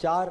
4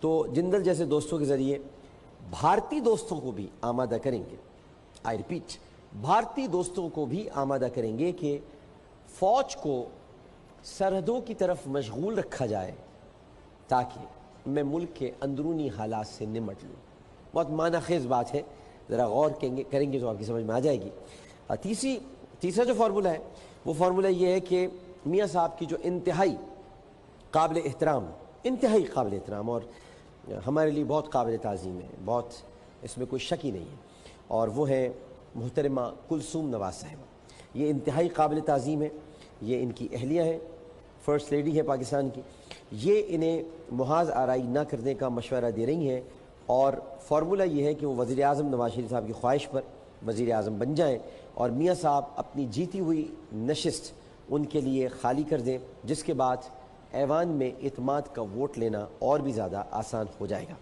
تو جندل جیسے دوستوں کے ذریعے بھارتی دوستوں کو بھی آمادہ کریں گے، آئی ریپیٹ، بھارتی دوستوں کو بھی آمادہ کریں گے کہ فوج کو سرحدوں کی طرف مشغول رکھا جائے تاکہ میں ملک کے اندرونی حالات سے نمٹ لوں۔ بہت معنی خیز بات ہے، ذرا غور کریں گے تو آپ کی سمجھ میں آ جائے گی۔ تیسرا جو فارمولہ ہے وہ فارمولہ یہ ہے کہ میاں صاحب کی جو انتہائی قابل احترام اور ہمارے لیے بہت قابل تعظیم ہے، بہت اس میں کوئی شک ہی نہیں ہے، اور وہ ہے محترمہ کلثوم نواز صاحبہ۔ یہ انتہائی قابل تعظیم ہے، یہ ان کی اہلیہ ہیں، فرسٹ لیڈی ہے پاکستان کی۔ یہ انہیں محاذ آرائی نہ کرنے کا مشورہ دے رہی ہیں، اور فارمولہ یہ ہے کہ وہ وزیر اعظم نواز شریف صاحب کی خواہش پر وزیر اعظم بن جائیں اور میاں صاحب اپنی جیتی ہوئی نشست ان کے لیے خالی کر دیں، جس کے بعد ایوان میں اعتماد کا ووٹ لینا اور بھی زیادہ آسان ہو جائے گا،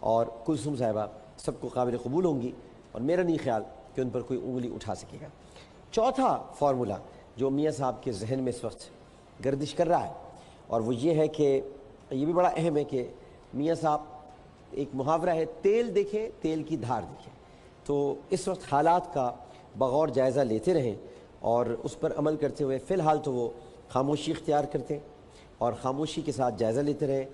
اور کلثوم صاحبہ سب کو قابل قبول ہوں گی، اور میرا نہیں خیال کہ ان پر کوئی انگلی اٹھا سکے گا۔ چوتھا فارمولہ جو میاں صاحب کے ذہن میں اس وقت گردش کر رہا ہے، اور وہ یہ ہے کہ یہ بھی بڑا اہم ہے کہ میاں صاحب، ایک محاورہ ہے، تیل دیکھیں تیل کی دھار دیکھیں، تو اس وقت حالات کا بغور جائزہ لیتے رہیں اور اس پر عمل کرتے ہوئے فی الحال تو وہ خاموشی اختیار کرتے ہیں اور خاموشی کے ساتھ جائزہ لیتے رہیں۔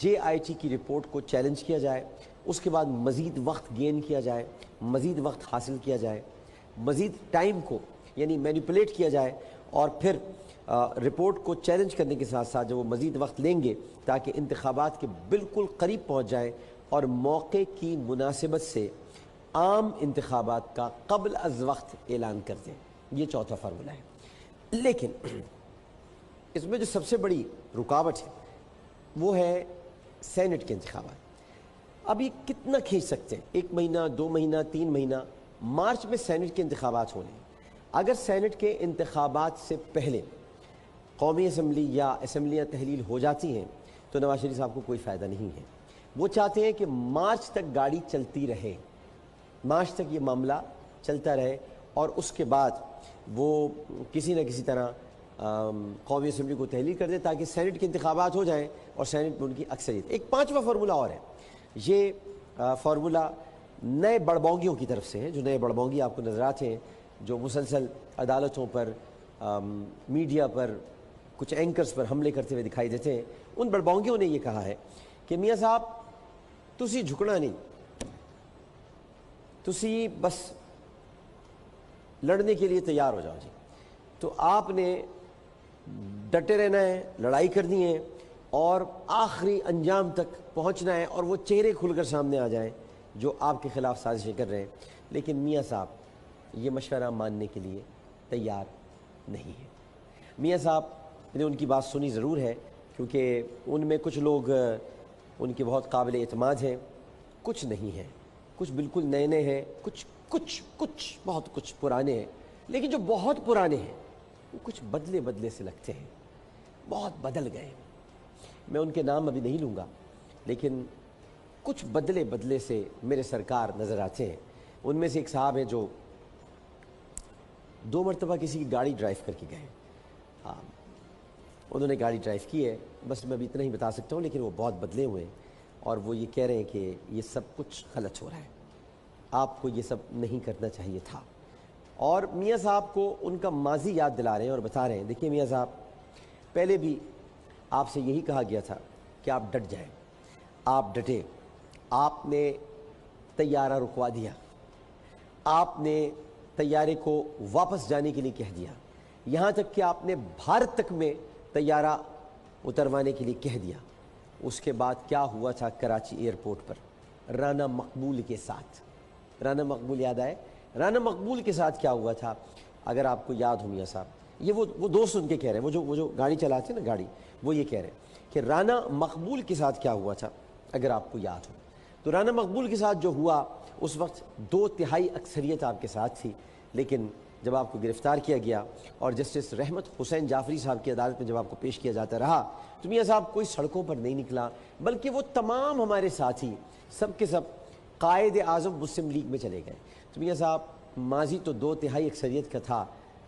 JIT کی رپورٹ کو چیلنج کیا جائے، اس کے بعد مزید وقت گین کیا جائے، مزید وقت حاصل کیا جائے، مزید ٹائم کو یعنی مینیپولیٹ کیا جائے، اور پھر رپورٹ کو چیلنج کرنے کے ساتھ ساتھ جب وہ مزید وقت لیں گے تاکہ انتخابات کے بالکل قریب پہنچ جائیں اور موقع کی مناسبت سے عام انتخابات کا قبل از وقت اعلان کر دیں۔ یہ چوتھا فارمولہ ہے۔ لیکن اس میں جو سب سے بڑی رکاوٹ ہے وہ ہے سینٹ کے انتخابات۔ اب یہ کتنا کھینچ سکتے ہیں؟ 1 مہینہ، 2 مہینہ، 3 مہینہ؟ مارچ میں سینٹ کے انتخابات ہونے ہیں۔ اگر سینٹ کے انتخابات سے پہلے قومی اسمبلی یا اسمبلیاں تحلیل ہو جاتی ہیں تو نواز شریف صاحب کو کوئی فائدہ نہیں ہے۔ وہ چاہتے ہیں کہ مارچ تک گاڑی چلتی رہے، مارچ تک یہ معاملہ چلتا رہے، اور اس کے بعد وہ کسی نہ کسی طرح قومی اسمبلی کو تحلیل کر دیں تاکہ سینٹ کے انتخابات ہو جائیں اور سینٹ میں ان کی اکثریت۔ ایک پانچواں فارمولہ اور ہے، یہ فارمولہ نئے بڑبونگیوں کی طرف سے ہے، جو نئے بڑبونگی آپ کو نظر آتے ہیں، جو مسلسل عدالتوں پر، میڈیا پر، کچھ اینکرز پر حملے کرتے ہوئے دکھائی دیتے ہیں۔ ان بڑبونگیوں نے یہ کہا ہے کہ میاں صاحب تسی جھکنا نہیں، تسی بس لڑنے کے لیے تیار ہو جاؤ جی، تو آپ نے ڈٹے رہنا ہے، لڑائی کرنی ہے اور آخری انجام تک پہنچنا ہے، اور وہ چہرے کھل کر سامنے آ جائیں جو آپ کے خلاف سازشیں کر رہے ہیں۔ لیکن میاں صاحب یہ مشورہ ماننے کے لیے تیار نہیں ہے۔ میاں صاحب نے ان کی بات سنی ضرور ہے، کیونکہ ان میں کچھ لوگ ان کے بہت قابل اعتماد ہیں، کچھ نہیں ہیں، کچھ بالکل نئے نئے ہیں، کچھ بہت کچھ پرانے ہیں، لیکن جو بہت پرانے ہیں وہ کچھ بدلے سے لگتے ہیں، بہت بدل گئے۔ میں ان کے نام ابھی نہیں لوں گا، لیکن کچھ بدلے سے میرے سرکار نظر آتے ہیں۔ ان میں سے ایک صاحب ہیں جو 2 مرتبہ کسی کی گاڑی ڈرائیو کر کے گئے، ہاں انہوں نے گاڑی ڈرائیو کی ہے، بس میں ابھی اتنا ہی بتا سکتا ہوں، لیکن وہ بہت بدلے ہوئے ہیں، اور وہ یہ کہہ رہے ہیں کہ یہ سب کچھ غلط ہو رہا ہے، آپ کو یہ سب نہیں کرنا چاہیے تھا۔ اور میاں صاحب کو ان کا ماضی یاد دلا رہے ہیں اور بتا رہے ہیں، دیکھیے میاں صاحب، پہلے بھی آپ سے یہی کہا گیا تھا کہ آپ ڈٹ جائیں، آپ ڈٹے، آپ نے طیارہ رکوا دیا، آپ نے طیارے کو واپس جانے کے لیے کہہ دیا، یہاں تک کہ آپ نے بھارت تک میں طیارہ اتروانے کے لیے کہہ دیا۔ اس کے بعد کیا ہوا تھا کراچی ایئرپورٹ پر رانا مقبول کے ساتھ؟ رانا مقبول یاد آئے؟ رانا مقبول کے ساتھ کیا ہوا تھا اگر آپ کو یاد ہو میاں صاحب؟ یہ وہ دوست ان کے کہہ رہے ہیں، وہ جو گاڑی چلاتے ہیں نا گاڑی، وہ یہ کہہ رہے ہیں کہ رانا مقبول کے ساتھ کیا ہوا تھا اگر آپ کو یاد ہو۔ تو رانا مقبول کے ساتھ جو ہوا، اس وقت 2/3 اکثریت آپ کے ساتھ تھی، لیکن جب آپ کو گرفتار کیا گیا اور جسٹس رحمت حسین جعفری صاحب کی عدالت میں جب آپ کو پیش کیا جاتا رہا، تو میاں صاحب کوئی سڑکوں پر نہیں نکلا، بلکہ وہ تمام ہمارے ساتھی سب کے سب قائد اعظم مسلم لیگ میں چلے گئے۔ تو میاں صاحب ماضی تو 2/3 اکثریت کا تھا،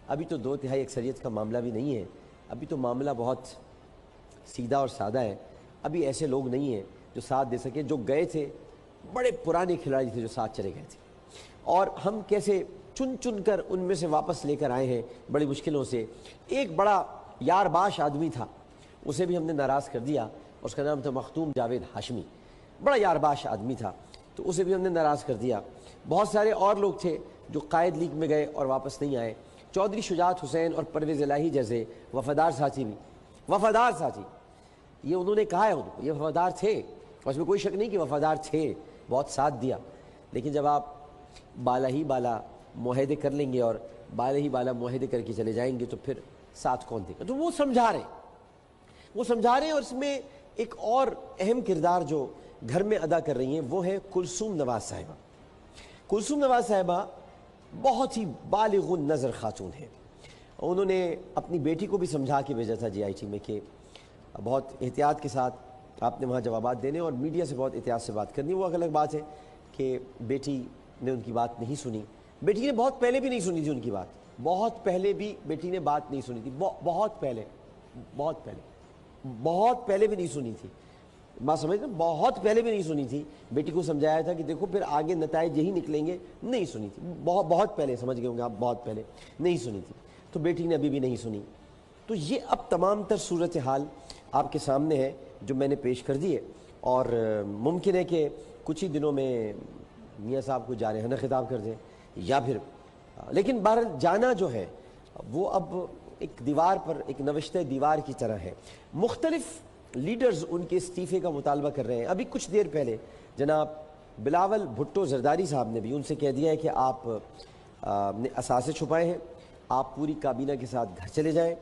ابھی تو 2/3 اکثریت کا معاملہ بھی نہیں ہے، ابھی تو معاملہ بہت سیدھا اور سادہ ہے۔ ابھی ایسے لوگ نہیں ہیں جو ساتھ دے سکے. جو گئے تھے بڑے پرانے کھلاڑی تھے جو ساتھ چلے گئے تھے, اور ہم کیسے چن چن کر ان میں سے واپس لے کر آئے ہیں بڑی مشکلوں سے. ایک بڑا یار باش آدمی تھا, اسے بھی ہم نے ناراض کر دیا, اس کا نام تھا مختوم جاوید ہاشمی. بڑا یار باش آدمی تھا, تو اسے بھی ہم نے ناراض کر دیا. بہت سارے اور لوگ تھے جو قائد لیگ میں گئے اور واپس نہیں آئے. چودھری شجاعت حسین اور پرویز الہی جیسے وفادار ساتھی بھی, وفادار ساتھی, یہ انہوں نے کہا ہے, یہ وفادار تھے, اور اس میں کوئی شک نہیں کہ وفادار تھے, بہت ساتھ دیا. لیکن جب آپ بالا ہی بالا معاہدے کر لیں گے اور بالا ہی بالا معاہدے کر کے چلے جائیں گے تو پھر ساتھ کون دے گا؟ تو وہ سمجھا رہے ہیں. اور اس میں ایک اور اہم کردار جو گھر میں ادا کر رہی ہیں وہ ہے کلثوم نواز صاحبہ. کلثوم نواز صاحبہ بہت ہی بالغ النظر خاتون ہیں. انہوں نے اپنی بیٹی کو بھی سمجھا کے بھیجا تھا GIT میں کہ بہت احتیاط کے ساتھ آپ نے وہاں جوابات دینے اور میڈیا سے بہت احتیاط سے بات کرنی. وہ الگ بات ہے کہ بیٹی نے ان کی بات نہیں سنی. بیٹی نے بہت پہلے بھی نہیں سنی تھی ان کی بات, بہت پہلے بھی بیٹی نے بات نہیں سنی تھی, بہت پہلے بھی نہیں سنی تھی. بات سمجھتے ہیں, بہت پہلے بھی نہیں سنی تھی. بیٹی کو سمجھایا تھا کہ دیکھو پھر آگے نتائج یہی نکلیں گے. نہیں سنی تھی, بہت پہلے, سمجھ گئے ہوں گے آپ, بہت پہلے نہیں سنی تھی. تو بیٹی نے ابھی بھی نہیں سنی. تو یہ اب تمام تر صورتحال آپ کے سامنے ہے جو میں نے پیش کر دی ہے, اور ممکن ہے کہ کچھ ہی دنوں میں میاں صاحب کو جارحانہ خطاب کر دیں یا پھر, لیکن بہرحال جانا جو ہے وہ اب ایک دیوار پر, ایک نوشتہ دیوار کی طرح ہے. مختلف لیڈرز ان کے استعفے کا مطالبہ کر رہے ہیں. ابھی کچھ دیر پہلے جناب بلاول بھٹو زرداری صاحب نے بھی ان سے کہہ دیا ہے کہ آپ نے اثاثے چھپائے ہیں, آپ پوری کابینہ کے ساتھ گھر چلے جائیں,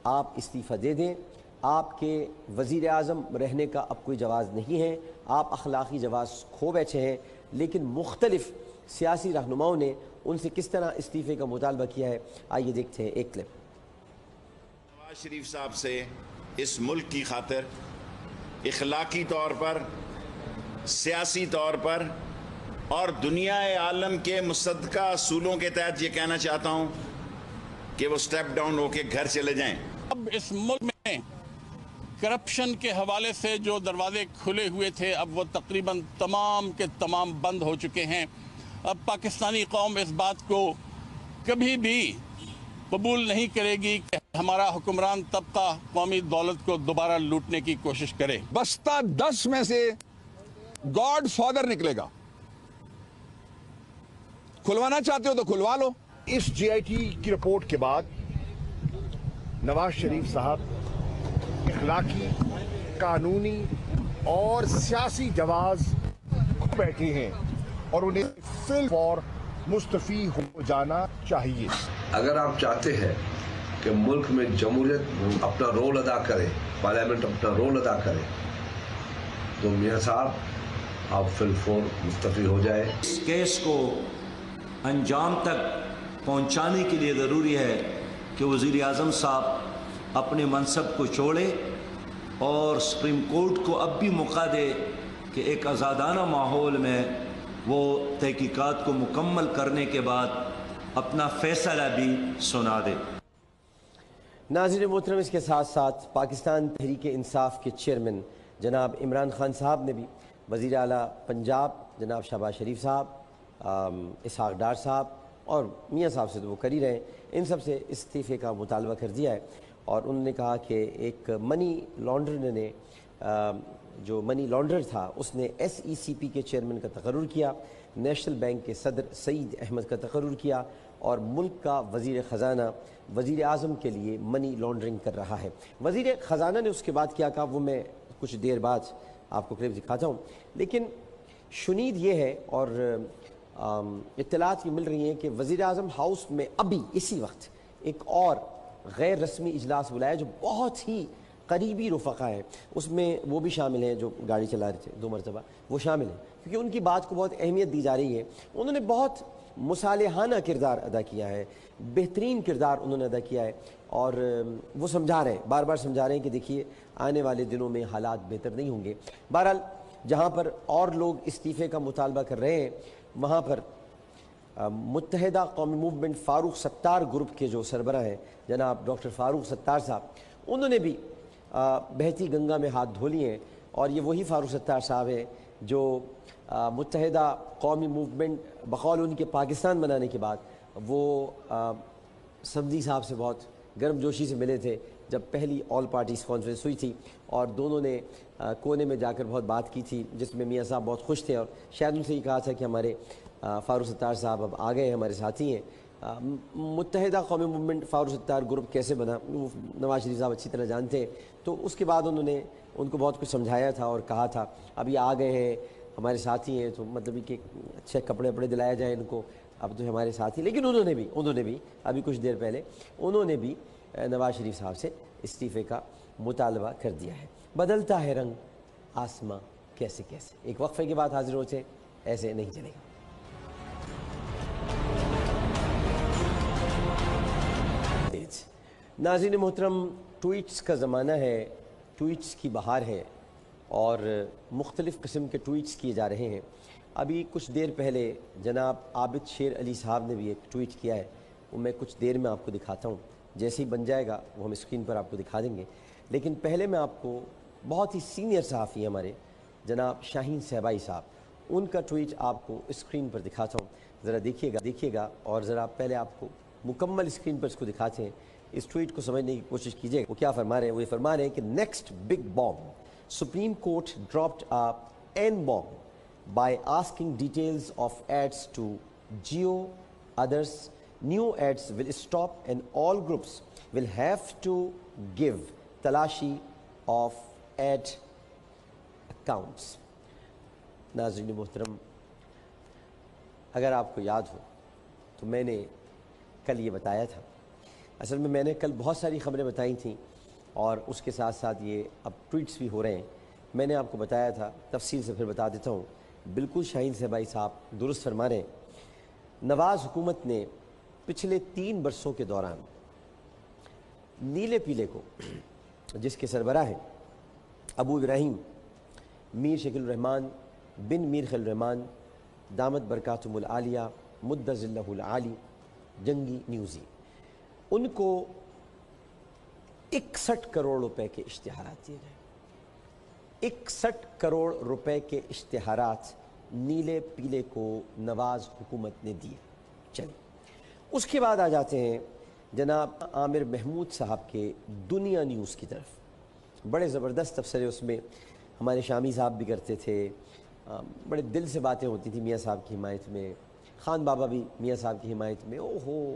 آپ استعفیٰ دے دیں. آپ کے وزیر اعظم رہنے کا اب کوئی جواز نہیں ہے, آپ اخلاقی جواز کھو بیٹھے ہیں. لیکن مختلف سیاسی رہنماؤں نے ان سے کس طرح استعفے کا مطالبہ کیا ہے, آئیے دیکھتے ہیں ایک کلپ. نواز شریف صاحب سے اس ملک کی خاطر اخلاقی طور پر, سیاسی طور پر اور دنیا عالم کے مصدقہ اصولوں کے تحت یہ کہنا چاہتا ہوں کہ وہ سٹیپ ڈاؤن ہو کے گھر چلے جائیں. اب اس ملک میں کرپشن کے حوالے سے جو دروازے کھلے ہوئے تھے اب وہ تقریباً تمام کے تمام بند ہو چکے ہیں. اب پاکستانی قوم اس بات کو کبھی بھی قبول نہیں کرے گی کہ ہمارا حکمران طبقہ قومی دولت کو دوبارہ لوٹنے کی کوشش کرے. بستہ 10 میں سے گاڈ فادر نکلے گا. کھلوانا چاہتے ہو تو کھلوا لو. اس GIT کی رپورٹ کے بعد نواز شریف صاحب اخلاقی, قانونی اور سیاسی جواز کھو بیٹھے ہیں اور انہیں فی الفور مستعفی ہو جانا چاہیے. اگر آپ چاہتے ہیں کہ ملک میں جمہوریت اپنا رول ادا کرے, پارلیمنٹ اپنا رول ادا کرے, تو میاں صاحب آپ فی الفور مستعفی ہو جائے. اس کیس کو انجام تک پہنچانے کے لیے ضروری ہے کہ وزیر اعظم صاحب اپنے منصب کو چھوڑے اور سپریم کورٹ کو اب بھی موقع دے کہ ایک آزادانہ ماحول میں وہ تحقیقات کو مکمل کرنے کے بعد اپنا فیصلہ بھی سنا دے. ناظرین محترم, اس کے ساتھ ساتھ پاکستان تحریک انصاف کے چیئرمین جناب عمران خان صاحب نے بھی وزیر اعلیٰ پنجاب جناب شہباز شریف صاحب, اسحاق ڈار صاحب اور میاں صاحب سے تو وہ کر ہی رہے ہیں, ان سب سے استعفے کا مطالبہ کر دیا ہے. اور انہوں نے کہا کہ ایک منی لانڈرر نے, جو منی لانڈرر تھا, اس نے SECP کے چیئرمین کا تقرر کیا, نیشنل بینک کے صدر سعید احمد کا تقرر کیا, اور ملک کا وزیر خزانہ وزیر اعظم کے لیے منی لانڈرنگ کر رہا ہے. وزیر خزانہ نے اس کے بعد کیا کہا وہ میں کچھ دیر بعد آپ کو کلپ دکھاتا ہوں. لیکن شنید یہ ہے اور اطلاعات یہ مل رہی ہیں کہ وزیر اعظم ہاؤس میں ابھی اسی وقت ایک اور غیر رسمی اجلاس بلایا جو بہت ہی قریبی رفقا ہیں, اس میں وہ بھی شامل ہیں جو گاڑی چلا رہے تھے 2 مرتبہ, وہ شامل ہیں کیونکہ ان کی بات کو بہت اہمیت دی جا رہی ہے. انہوں نے بہت مصالحانہ کردار ادا کیا ہے, بہترین کردار انہوں نے ادا کیا ہے, اور وہ سمجھا رہے ہیں, بار بار سمجھا رہے ہیں کہ دیکھیے آنے والے دنوں میں حالات بہتر نہیں ہوں گے. بہرحال جہاں پر اور لوگ استعفے کا مطالبہ کر رہے ہیں وہاں پر متحدہ قومی موومنٹ فاروق ستار گروپ کے جو سربراہ ہیں جناب ڈاکٹر فاروق ستار صاحب, انہوں نے بھی بہتی گنگا میں ہاتھ دھو لیے ہیں اور یہ وہی فاروق ستار صاحب ہیں جو متحدہ قومی موومنٹ بقول ان کے پاکستان بنانے کے بعد وہ سمدی صاحب سے بہت گرم جوشی سے ملے تھے جب پہلی آل پارٹیز کانفرنس ہوئی تھی، اور دونوں نے کونے میں جا کر بہت بات کی تھی جس میں میاں صاحب بہت خوش تھے، اور شاید ان سے یہ کہا تھا کہ ہمارے فاروق ستار صاحب اب آ گئے ہیں، ہمارے ساتھی ہیں۔ متحدہ قومی موومنٹ فاروق ستار گروپ کیسے بنا وہ نواز شریف صاحب اچھی طرح جانتے ہیں، تو اس کے بعد انہوں نے ان کو بہت کچھ سمجھایا تھا اور کہا تھا اب یہ آ گئے ہیں ہمارے ساتھی ہیں، تو مطلب کہ اچھے کپڑے وپڑے دلایا جائے ان کو، اب تو ہمارے ساتھی۔ لیکن انہوں نے بھی ابھی کچھ دیر پہلے انہوں نے بھی نواز شریف صاحب سے استعفے کا مطالبہ کر دیا ہے۔ بدلتا ہے رنگ آسماں کیسے کیسے، ایک وقفے کے بعد حاضر ہوتے ہیں، ایسے نہیں چلے گا۔ ناظرین محترم، ٹویٹس کا زمانہ ہے، ٹویٹس کی بہار ہے اور مختلف قسم کے ٹویٹس کیے جا رہے ہیں۔ ابھی کچھ دیر پہلے جناب عابد شیر علی صاحب نے بھی ایک ٹویٹ کیا ہے، وہ میں کچھ دیر میں آپ کو دکھاتا ہوں، جیسے ہی بن جائے گا وہ ہم اسکرین پر آپ کو دکھا دیں گے۔ لیکن پہلے میں آپ کو بہت ہی سینئر صحافی ہمارے جناب شاہین صہبائی صاحب، ان کا ٹویٹ آپ کو اسکرین پر دکھاتا ہوں، ذرا دیکھیے گا اور ذرا پہلے آپ کو مکمل اسکرین پر اس کو دکھاتے ہیں، اس ٹویٹ کو سمجھنے کی کوشش کیجیے گا۔ وہ کیا فرما رہے ہیں؟ وہ یہ فرما رہے ہیں کہ next big bomb, supreme court dropped a an bomb by asking details of ads to Jio, others. New ads will stop and all groups will have to give talashi of ad accounts. ناظرین محترم، اگر آپ کو یاد ہو تو میں نے کل یہ بتایا تھا، اصل میں نے کل بہت ساری خبریں بتائی تھیں اور اس کے ساتھ ساتھ یہ اب ٹویٹس بھی ہو رہے ہیں۔ میں نے آپ کو بتایا تھا، تفصیل سے پھر بتا دیتا ہوں۔ بالکل شاہین صہبائی صاحب درست فرما رہے ہیں۔ نواز حکومت نے پچھلے 3 برسوں کے دوران نیلے پیلے کو، جس کے سربراہ ہیں ابو ابراہیم میر شکیل الرحمان بن میر خلیل الرحمان دامت برکاتہم العالیہ مد ظلہ العالی جنگی نیوزی، ان کو 61 کروڑ روپے کے اشتہارات دیے گئے۔ 61 کروڑ روپے کے اشتہارات نیلے پیلے کو نواز حکومت نے دیے۔ چلیے اس کے بعد آ جاتے ہیں جناب عامر محمود صاحب کے دنیا نیوز کی طرف۔ بڑے زبردست تبصرے اس میں ہمارے شامی صاحب بھی کرتے تھے، بڑے دل سے باتیں ہوتی تھی میاں صاحب کی حمایت میں، خان بابا بھی میاں صاحب کی حمایت میں،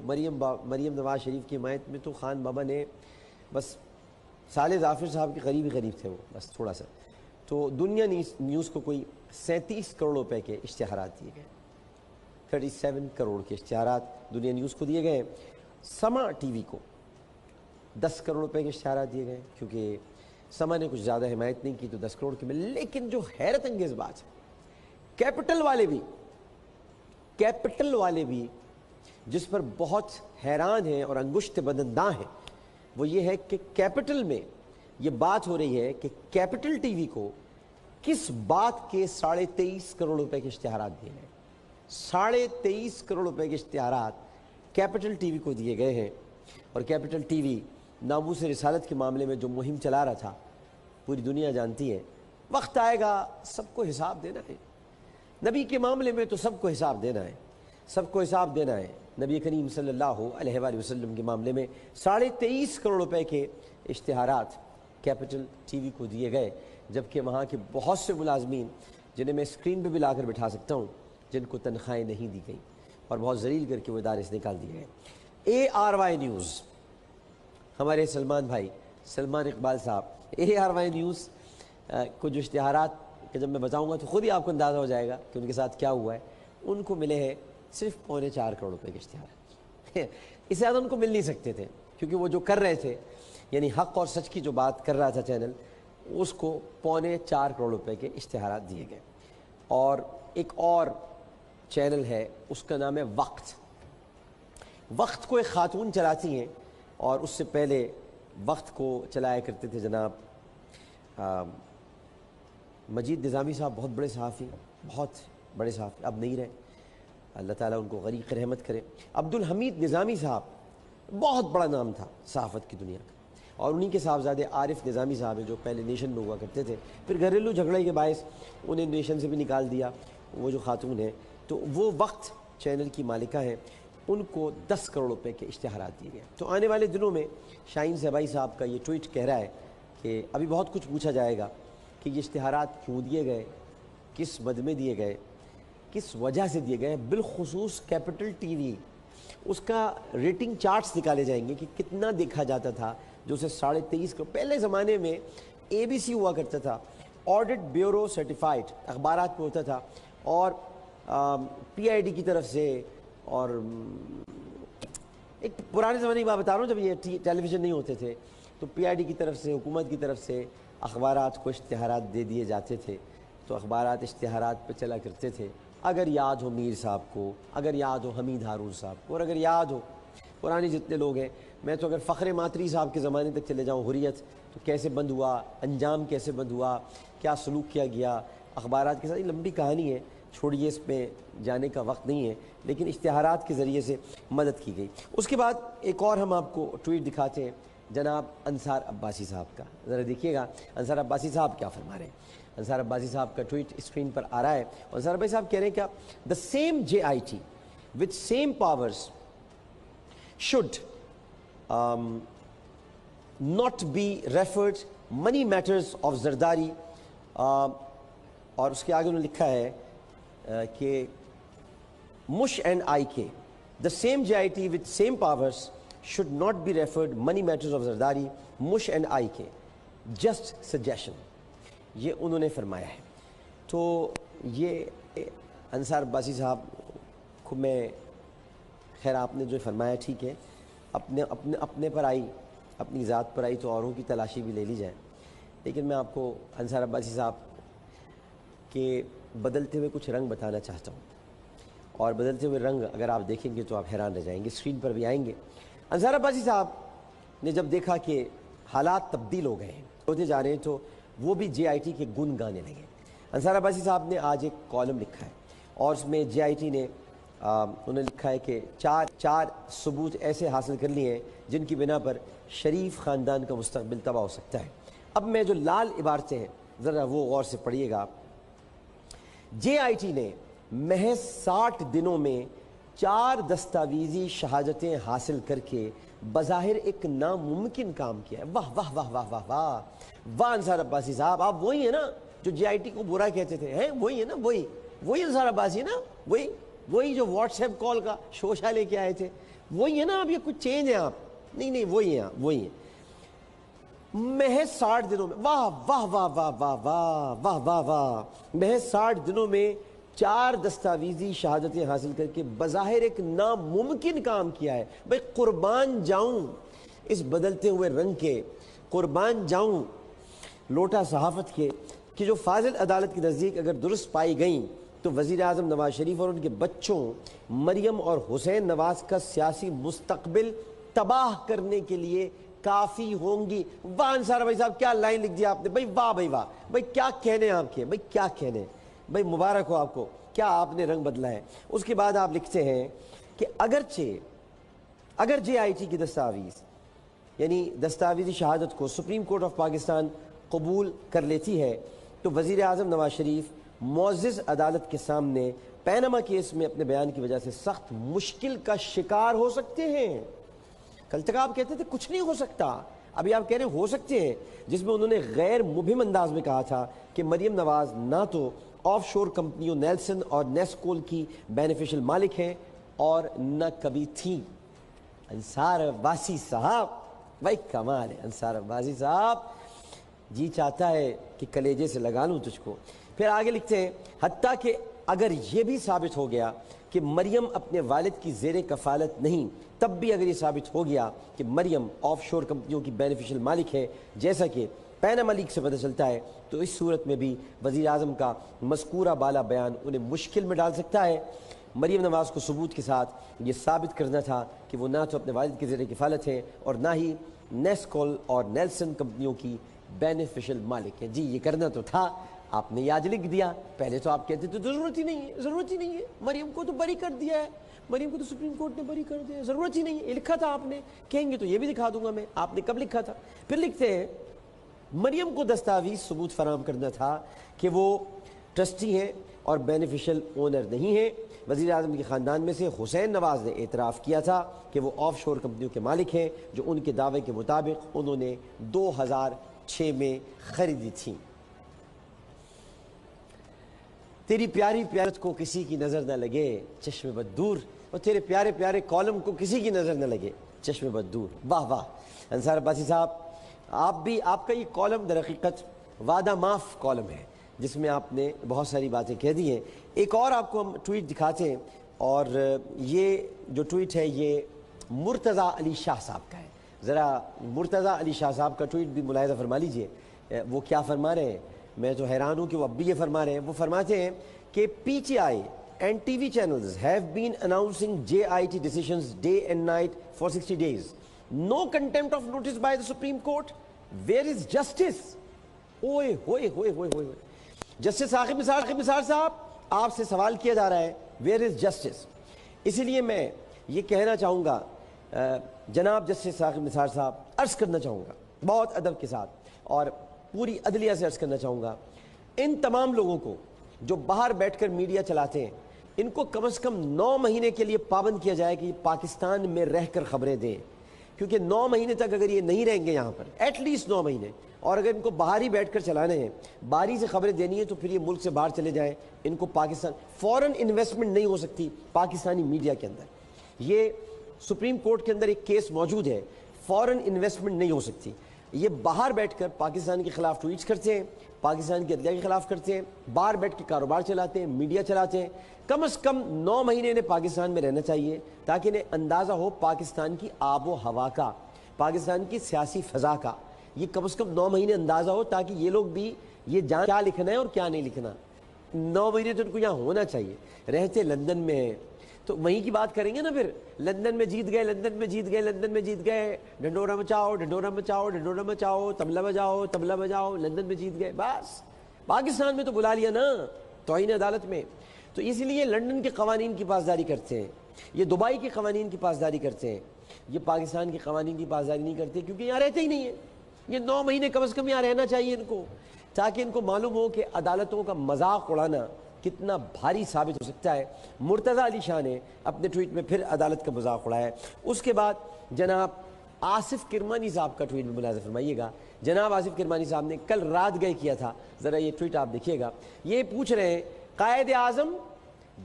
مریم نواز شریف کی حمایت میں تو خان بابا نے بس صالح ظافر صاحب کے قریب تھے وہ، بس تھوڑا سا۔ تو دنیا نیوز کو کوئی 37 کروڑ روپے کے اشتہارات دیے گئے، 37 کروڑ کے اشتہارات دنیا نیوز کو دیے گئے۔ سما ٹی وی کو 10 کروڑ روپے کے اشتہارات دیے گئے، کیونکہ سما نے کچھ زیادہ حمایت نہیں کی تو 10 کروڑ کے ملے۔ لیکن جو حیرت انگیز بات ہے، کیپٹل والے بھی جس پر بہت حیران ہیں اور انگشت بدنداں ہیں، وہ یہ ہے کہ کیپٹل میں یہ بات ہو رہی ہے کہ کیپٹل ٹی وی کو کس بات کے 23.5 کروڑ روپے کے اشتہارات دیے گئے۔ 23.5 کروڑ روپے کے اشتہارات کیپٹل ٹی وی کو دیے گئے ہیں، اور کیپٹل ٹی وی ناموس رسالت کے معاملے میں جو مہم چلا رہا تھا پوری دنیا جانتی ہے۔ وقت آئے گا سب کو حساب دینا ہے، نبی کے معاملے میں تو سب کو حساب دینا ہے، نبی کریم صلی اللہ علیہ وآلہ وسلم کے معاملے میں 23.5 کروڑ روپے کے اشتہارات کیپٹل ٹی وی کو دیے گئے، جبکہ وہاں کے بہت سے ملازمین جنہیں میں اسکرین پہ بھی لا کر بٹھا سکتا ہوں، جن کو تنخواہیں نہیں دی گئیں اور بہت ذلیل کر کے وہ ادارے سے نکال دیے گئے۔ ARY نیوز، ہمارے سلمان بھائی سلمان اقبال صاحب، ARY نیوز کو جو اشتہارات کہ جب میں بتاؤں گا تو خود ہی آپ کو اندازہ ہو جائے گا کہ ان کے ساتھ کیا ہوا ہے، ان کو ملے ہیں صرف 4.25 کروڑ روپے کے اشتہارات۔ اس سے زیادہ ان کو مل نہیں سکتے تھے، کیونکہ وہ جو کر رہے تھے، یعنی حق اور سچ کی جو بات کر رہا تھا چینل، اس کو 4.25 کروڑ روپے کے اشتہارات دیے گئے۔ اور ایک اور چینل ہے، اس کا نام ہے وقت کو ایک خاتون چلاتی ہیں، اور اس سے پہلے وقت کو چلایا کرتے تھے جناب مجید نظامی صاحب، بہت بڑے صحافی، اب نہیں رہے، اللہ تعالیٰ ان کو غریق رحمت کرے۔ عبدالحمید نظامی صاحب بہت بڑا نام تھا صحافت کی دنیا کا، اور انہی کے صاحبزادے عارف نظامی صاحب ہیں جو پہلے نیشن میں ہوا کرتے تھے، پھر گھریلو جھگڑے کے باعث انہیں نیشن سے بھی نکال دیا وہ جو خاتون ہیں، تو وہ وقت چینل کی مالکہ ہیں، ان کو 10 کروڑ روپے کے اشتہارات دیے گئے۔ تو آنے والے دنوں میں شاہین صاحبائی صاحب کا یہ ٹویٹ کہہ رہا ہے کہ ابھی بہت کچھ پوچھا جائے گا کہ یہ اشتہارات کیوں دیے گئے، کس مد میں دیے گئے، کس وجہ سے دیے گئے، بالخصوص کیپٹل ٹی وی اس کا ریٹنگ چارٹس نکالے جائیں گے کہ کتنا دیکھا جاتا تھا، جو اسے 23.5 کروڑ، پہلے زمانے میں اے بی سی ہوا کرتا تھا، آڈٹ بیورو سرٹیفائڈ اخبارات میں ہوتا تھا، اور پی آئی ڈی کی طرف سے، اور ایک پرانے زمانے کی بات بتا رہا ہوں جب یہ ٹیلی ویژن نہیں ہوتے تھے، تو پی آئی ڈی کی طرف سے، حکومت کی طرف سے اخبارات کو اشتہارات دے دیے جاتے تھے، تو اخبارات اشتہارات پہ چلا کرتے تھے۔ اگر یاد ہو میر صاحب کو، اگر یاد ہو حمید ہارون صاحب کو، اور اگر یاد ہو پرانے جتنے لوگ ہیں، میں تو اگر فخر ماتری صاحب کے زمانے تک چلے جاؤں، حریت تو کیسے بند ہوا، انجام کیسے بند ہوا، کیا سلوک کیا گیا اخبارات کے ساتھ، یہ لمبی کہانی ہے، چھوڑیے، اس پہ جانے کا وقت نہیں ہے، لیکن اشتہارات کے ذریعے سے مدد کی گئی۔ اس کے بعد ایک اور ہم آپ کو ٹویٹ دکھاتے ہیں جناب انصار عباسی صاحب کا، ذرا دیکھیے گا انصار عباسی صاحب کیا فرما رہے ہیں۔ انصار عباسی صاحب کا ٹویٹ اسکرین پر آ رہا ہے، اور انصار عباسی صاحب کہہ رہے ہیں کیا، the same JIT with same powers should not be referred money matters of Zardari، اور اس کے آگے انہوں نے لکھا ہے کہ مش اینڈ آئی کے the same JIT with same powers should not be referred money matters of Zardari، مش اینڈ آئی کے just suggestion، یہ انہوں نے فرمایا ہے۔ تو یہ انصار عباسی صاحب کو میں، خیر آپ نے جو فرمایا ٹھیک ہے، اپنے پر آئی، اپنی ذات پر آئی تو اوروں کی تلاشی بھی لے لی جائے، لیکن میں آپ کو انصار عباسی صاحب کے بدلتے ہوئے کچھ رنگ بتانا چاہتا ہوں، اور بدلتے ہوئے رنگ اگر آپ دیکھیں گے تو آپ حیران رہ جائیں گے، اسکرین پر بھی آئیں گے۔ انصار عباسی صاحب نے جب دیکھا کہ حالات تبدیل ہو گئے ہیں، ہوتے جا رہے ہیں، تو وہ بھی JIT کے گن گانے لگے۔ انصار عباسی صاحب نے آج ایک کالم لکھا ہے، اور اس میں JIT نے انہوں نے لکھا ہے کہ چار ثبوت ایسے حاصل کر لیے ہیں جن کی بنا پر شریف خاندان کا مستقبل تباہ ہو سکتا ہے۔ اب میں جو لال عبارتیں ہیں ذرا وہ غور سے پڑھیے گا۔ JIT نے محض 60 دنوں میں 4 دستاویزی شہادتیں حاصل کر کے بظاہر ایک ناممکن کام کیا ہے۔ واہ واہ واہ واہ واہ واہ واہ انصار عباسی صاحب، آپ وہی ہیں نا جو JIT کو برا کہتے تھے، ہیں وہی ہے نا، وہی انصار عباسی ہے نا، وہی جو واٹس ایپ کال کا شوشہ لے کے آئے تھے، وہی ہے نا، اب یہ کچھ چینج ہے آپ؟ نہیں وہی ہیں، وہی ہیں۔ محض 60 دنوں میں، واہ واہ واہ واہ واہ واہ واہ واہ واہ، محض 60 دنوں میں 4 دستاویزی شہادتیں حاصل کر کے بظاہر ایک ناممکن کام کیا ہے۔ بھئی قربان جاؤں اس بدلتے ہوئے رنگ کے، قربان جاؤں لوٹا صحافت کے، کہ جو فاضل عدالت کے نزدیک اگر درست پائی گئیں تو وزیر اعظم نواز شریف اور ان کے بچوں مریم اور حسین نواز کا سیاسی مستقبل تباہ کرنے کے لیے کافی ہوں گی۔ واہ انصار بھائی صاحب، کیا لائن لکھ دیا آپ نے، بھائی واہ بھائی واہ، بھائی کیا کہنے آپ کے، بھائی کیا کہنے، بھائی مبارک ہو آپ کو، کیا آپ نے رنگ بدلا ہے۔ اس کے بعد آپ لکھتے ہیں کہ اگر JIT کی دستاویز یعنی دستاویزی شہادت کو سپریم کورٹ آف پاکستان قبول کر لیتی ہے تو وزیر اعظم نواز شریف معزز عدالت کے سامنے پیناما کیس میں اپنے بیان کی وجہ سے سخت مشکل کا شکار ہو سکتے ہیں۔ کل تک آپ کہتے تھے کچھ نہیں ہو سکتا، ابھی آپ کہہ رہے ہیں ہو سکتے ہیں، جس میں انہوں نے غیر مبہم انداز میں کہا تھا کہ مریم نواز نہ تو آف شور کمپنیوں نیلسن اور نیسکول کی بینیفیشل مالک ہیں اور نہ کبھی تھیں۔ انصار عباسی صاحب، بھائی کمال ہے انصار عباسی صاحب، جی چاہتا ہے کہ کلیجے سے لگا لوں تجھ کو۔ پھر آگے لکھتے ہیں حتیٰ کہ اگر یہ بھی ثابت ہو گیا کہ مریم اپنے والد کی زیر کفالت نہیں، تب بھی اگر یہ ثابت ہو گیا کہ مریم آف شور کمپنیوں کی بینیفیشل مالک ہے جیسا کہ پیناما لیک سے پتہ چلتا ہے، تو اس صورت میں بھی وزیر اعظم کا مذکورہ بالا بیان انہیں مشکل میں ڈال سکتا ہے۔ مریم نواز کو ثبوت کے ساتھ یہ ثابت کرنا تھا کہ وہ نہ تو اپنے والد کی زیر کفالت ہیں اور نہ ہی نیسکول اور نیلسن کمپنیوں کی بینیفیشل مالک ہیں۔ جی یہ کرنا تو تھا، آپ نے یہ آج لکھ دیا. پہلے تو آپ کہتے تھے تو ضرورت ہی نہیں ہے, ضرورت ہی نہیں ہے, مریم کو تو بری کر دیا ہے, مریم کو تو سپریم کورٹ نے بری کر دیا, ضرورت ہی نہیں ہے. یہ لکھا تھا آپ نے, کہیں گے تو یہ بھی دکھا دوں گا میں, آپ نے کب لکھا تھا. پھر لکھتے ہیں مریم کو دستاویز ثبوت فراہم کرنا تھا کہ وہ ٹرسٹی ہیں اور بینیفیشل اونر نہیں ہیں. وزیر اعظم کے خاندان میں سے حسین نواز نے اعتراف کیا تھا کہ وہ آف شور کمپنیوں کے مالک ہیں جو ان کے دعوے کے مطابق انہوں نے 2006 میں خریدی تھیں. تیری پیاری پیارت کو کسی کی نظر نہ لگے چشم بد دور, اور تیرے پیارے پیارے کالم کو کسی کی نظر نہ لگے چشم بد دور. واہ واہ انصار عباسی صاحب, آپ کا یہ کالم در حقیقت وعدہ معاف کالم ہے جس میں آپ نے بہت ساری باتیں کہہ دی ہیں. ایک اور آپ کو ہم ٹویٹ دکھاتے ہیں, اور یہ جو ٹویٹ ہے یہ مرتضیٰ علی شاہ صاحب کا ہے. ذرا مرتضیٰ علی شاہ صاحب کا ٹویٹ بھی ملاحظہ فرما لیجئے. وہ کیا فرما رہے ہیں, میں تو حیران ہوں کہ وہ اب بھی یہ فرما رہے ہیں. وہ فرماتے ہیں کہ P T I and TV channels have been announcing JIT decisions day and night for 60 days. No contempt of notice by the Supreme Court. Where is justice? اوئے ہوئے ہوئے ہوئے ہوئے. جسٹس عاقب نثار صاحب, آپ سے سوال کیا جا رہا ہے where is justice. اسی لیے میں یہ کہنا چاہوں گا جناب جسٹس عاقب نثار صاحب, عرض کرنا چاہوں گا بہت ادب کے ساتھ اور پوری عدلیہ سے عرض کرنا چاہوں گا, ان تمام لوگوں کو جو باہر بیٹھ کر میڈیا چلاتے ہیں ان کو کم از کم 9 مہینے کے لیے پابند کیا جائے کہ یہ پاکستان میں رہ کر خبریں دیں, کیونکہ 9 مہینے تک اگر یہ نہیں رہیں گے یہاں پر, ایٹ لیسٹ 9 مہینے, اور اگر ان کو باہر ہی بیٹھ کر چلانے ہیں, باہری سے خبریں دینی ہے, تو پھر یہ ملک سے باہر چلے جائیں. ان کو پاکستان فورن انویسٹمنٹ نہیں ہو سکتی پاکستانی میڈیا کے اندر. یہ سپریم کورٹ کے اندر ایک کیس موجود ہے, فورن انویسٹمنٹ نہیں ہو سکتی. یہ باہر بیٹھ کر پاکستان کے خلاف ٹویٹس کرتے ہیں, پاکستان کی عدلیہ کے خلاف کرتے ہیں, باہر بیٹھ کے کاروبار چلاتے ہیں, میڈیا چلاتے ہیں. کم از کم 9 مہینے انہیں پاکستان میں رہنا چاہیے تاکہ انہیں اندازہ ہو پاکستان کی آب و ہوا کا, پاکستان کی سیاسی فضا کا. یہ کم از کم 9 مہینے اندازہ ہو تاکہ یہ لوگ بھی یہ جان کیا لکھنا ہے اور کیا نہیں لکھنا. 9 مہینے تو ان کو یہاں ہونا چاہیے. رہتے لندن میں ہیں تو وہیں کی بات کریں گے نا پھر, لندن میں جیت گئے, لندن میں جیت گئے, لندن میں جیت گئے, ڈنڈورا مچاؤ, ڈنڈورا مچاؤ, ڈنڈورا مچاؤ, تبلا بجاؤ, تبلا بجاؤ, لندن میں جیت گئے. بس پاکستان میں تو بلا لیا نا توہین عدالت میں. تو اسی لیے لندن کے قوانین کی پاسداری کرتے ہیں, یہ دبئی کے قوانین کی پاسداری کرتے ہیں, یہ پاکستان کے قوانین کی پاسداری نہیں کرتے کیونکہ یہاں رہتے ہی نہیں ہیں. یہ 9 مہینے کم از کم یہاں رہنا چاہیے ان کو, تاکہ ان کو معلوم ہو کہ عدالتوں کا مذاق اڑانا کتنا بھاری ثابت ہو سکتا ہے. مرتضیٰ علی شاہ نے اپنے ٹویٹ میں پھر عدالت کا مذاق اڑایا ہے. اس کے بعد جناب آصف کرمانی صاحب کا ٹویٹ بھی ملاحظہ فرمائیے گا. جناب آصف کرمانی صاحب نے کل رات گئے کیا تھا, ذرا یہ ٹویٹ آپ دیکھیے گا. یہ پوچھ رہے ہیں قائد اعظم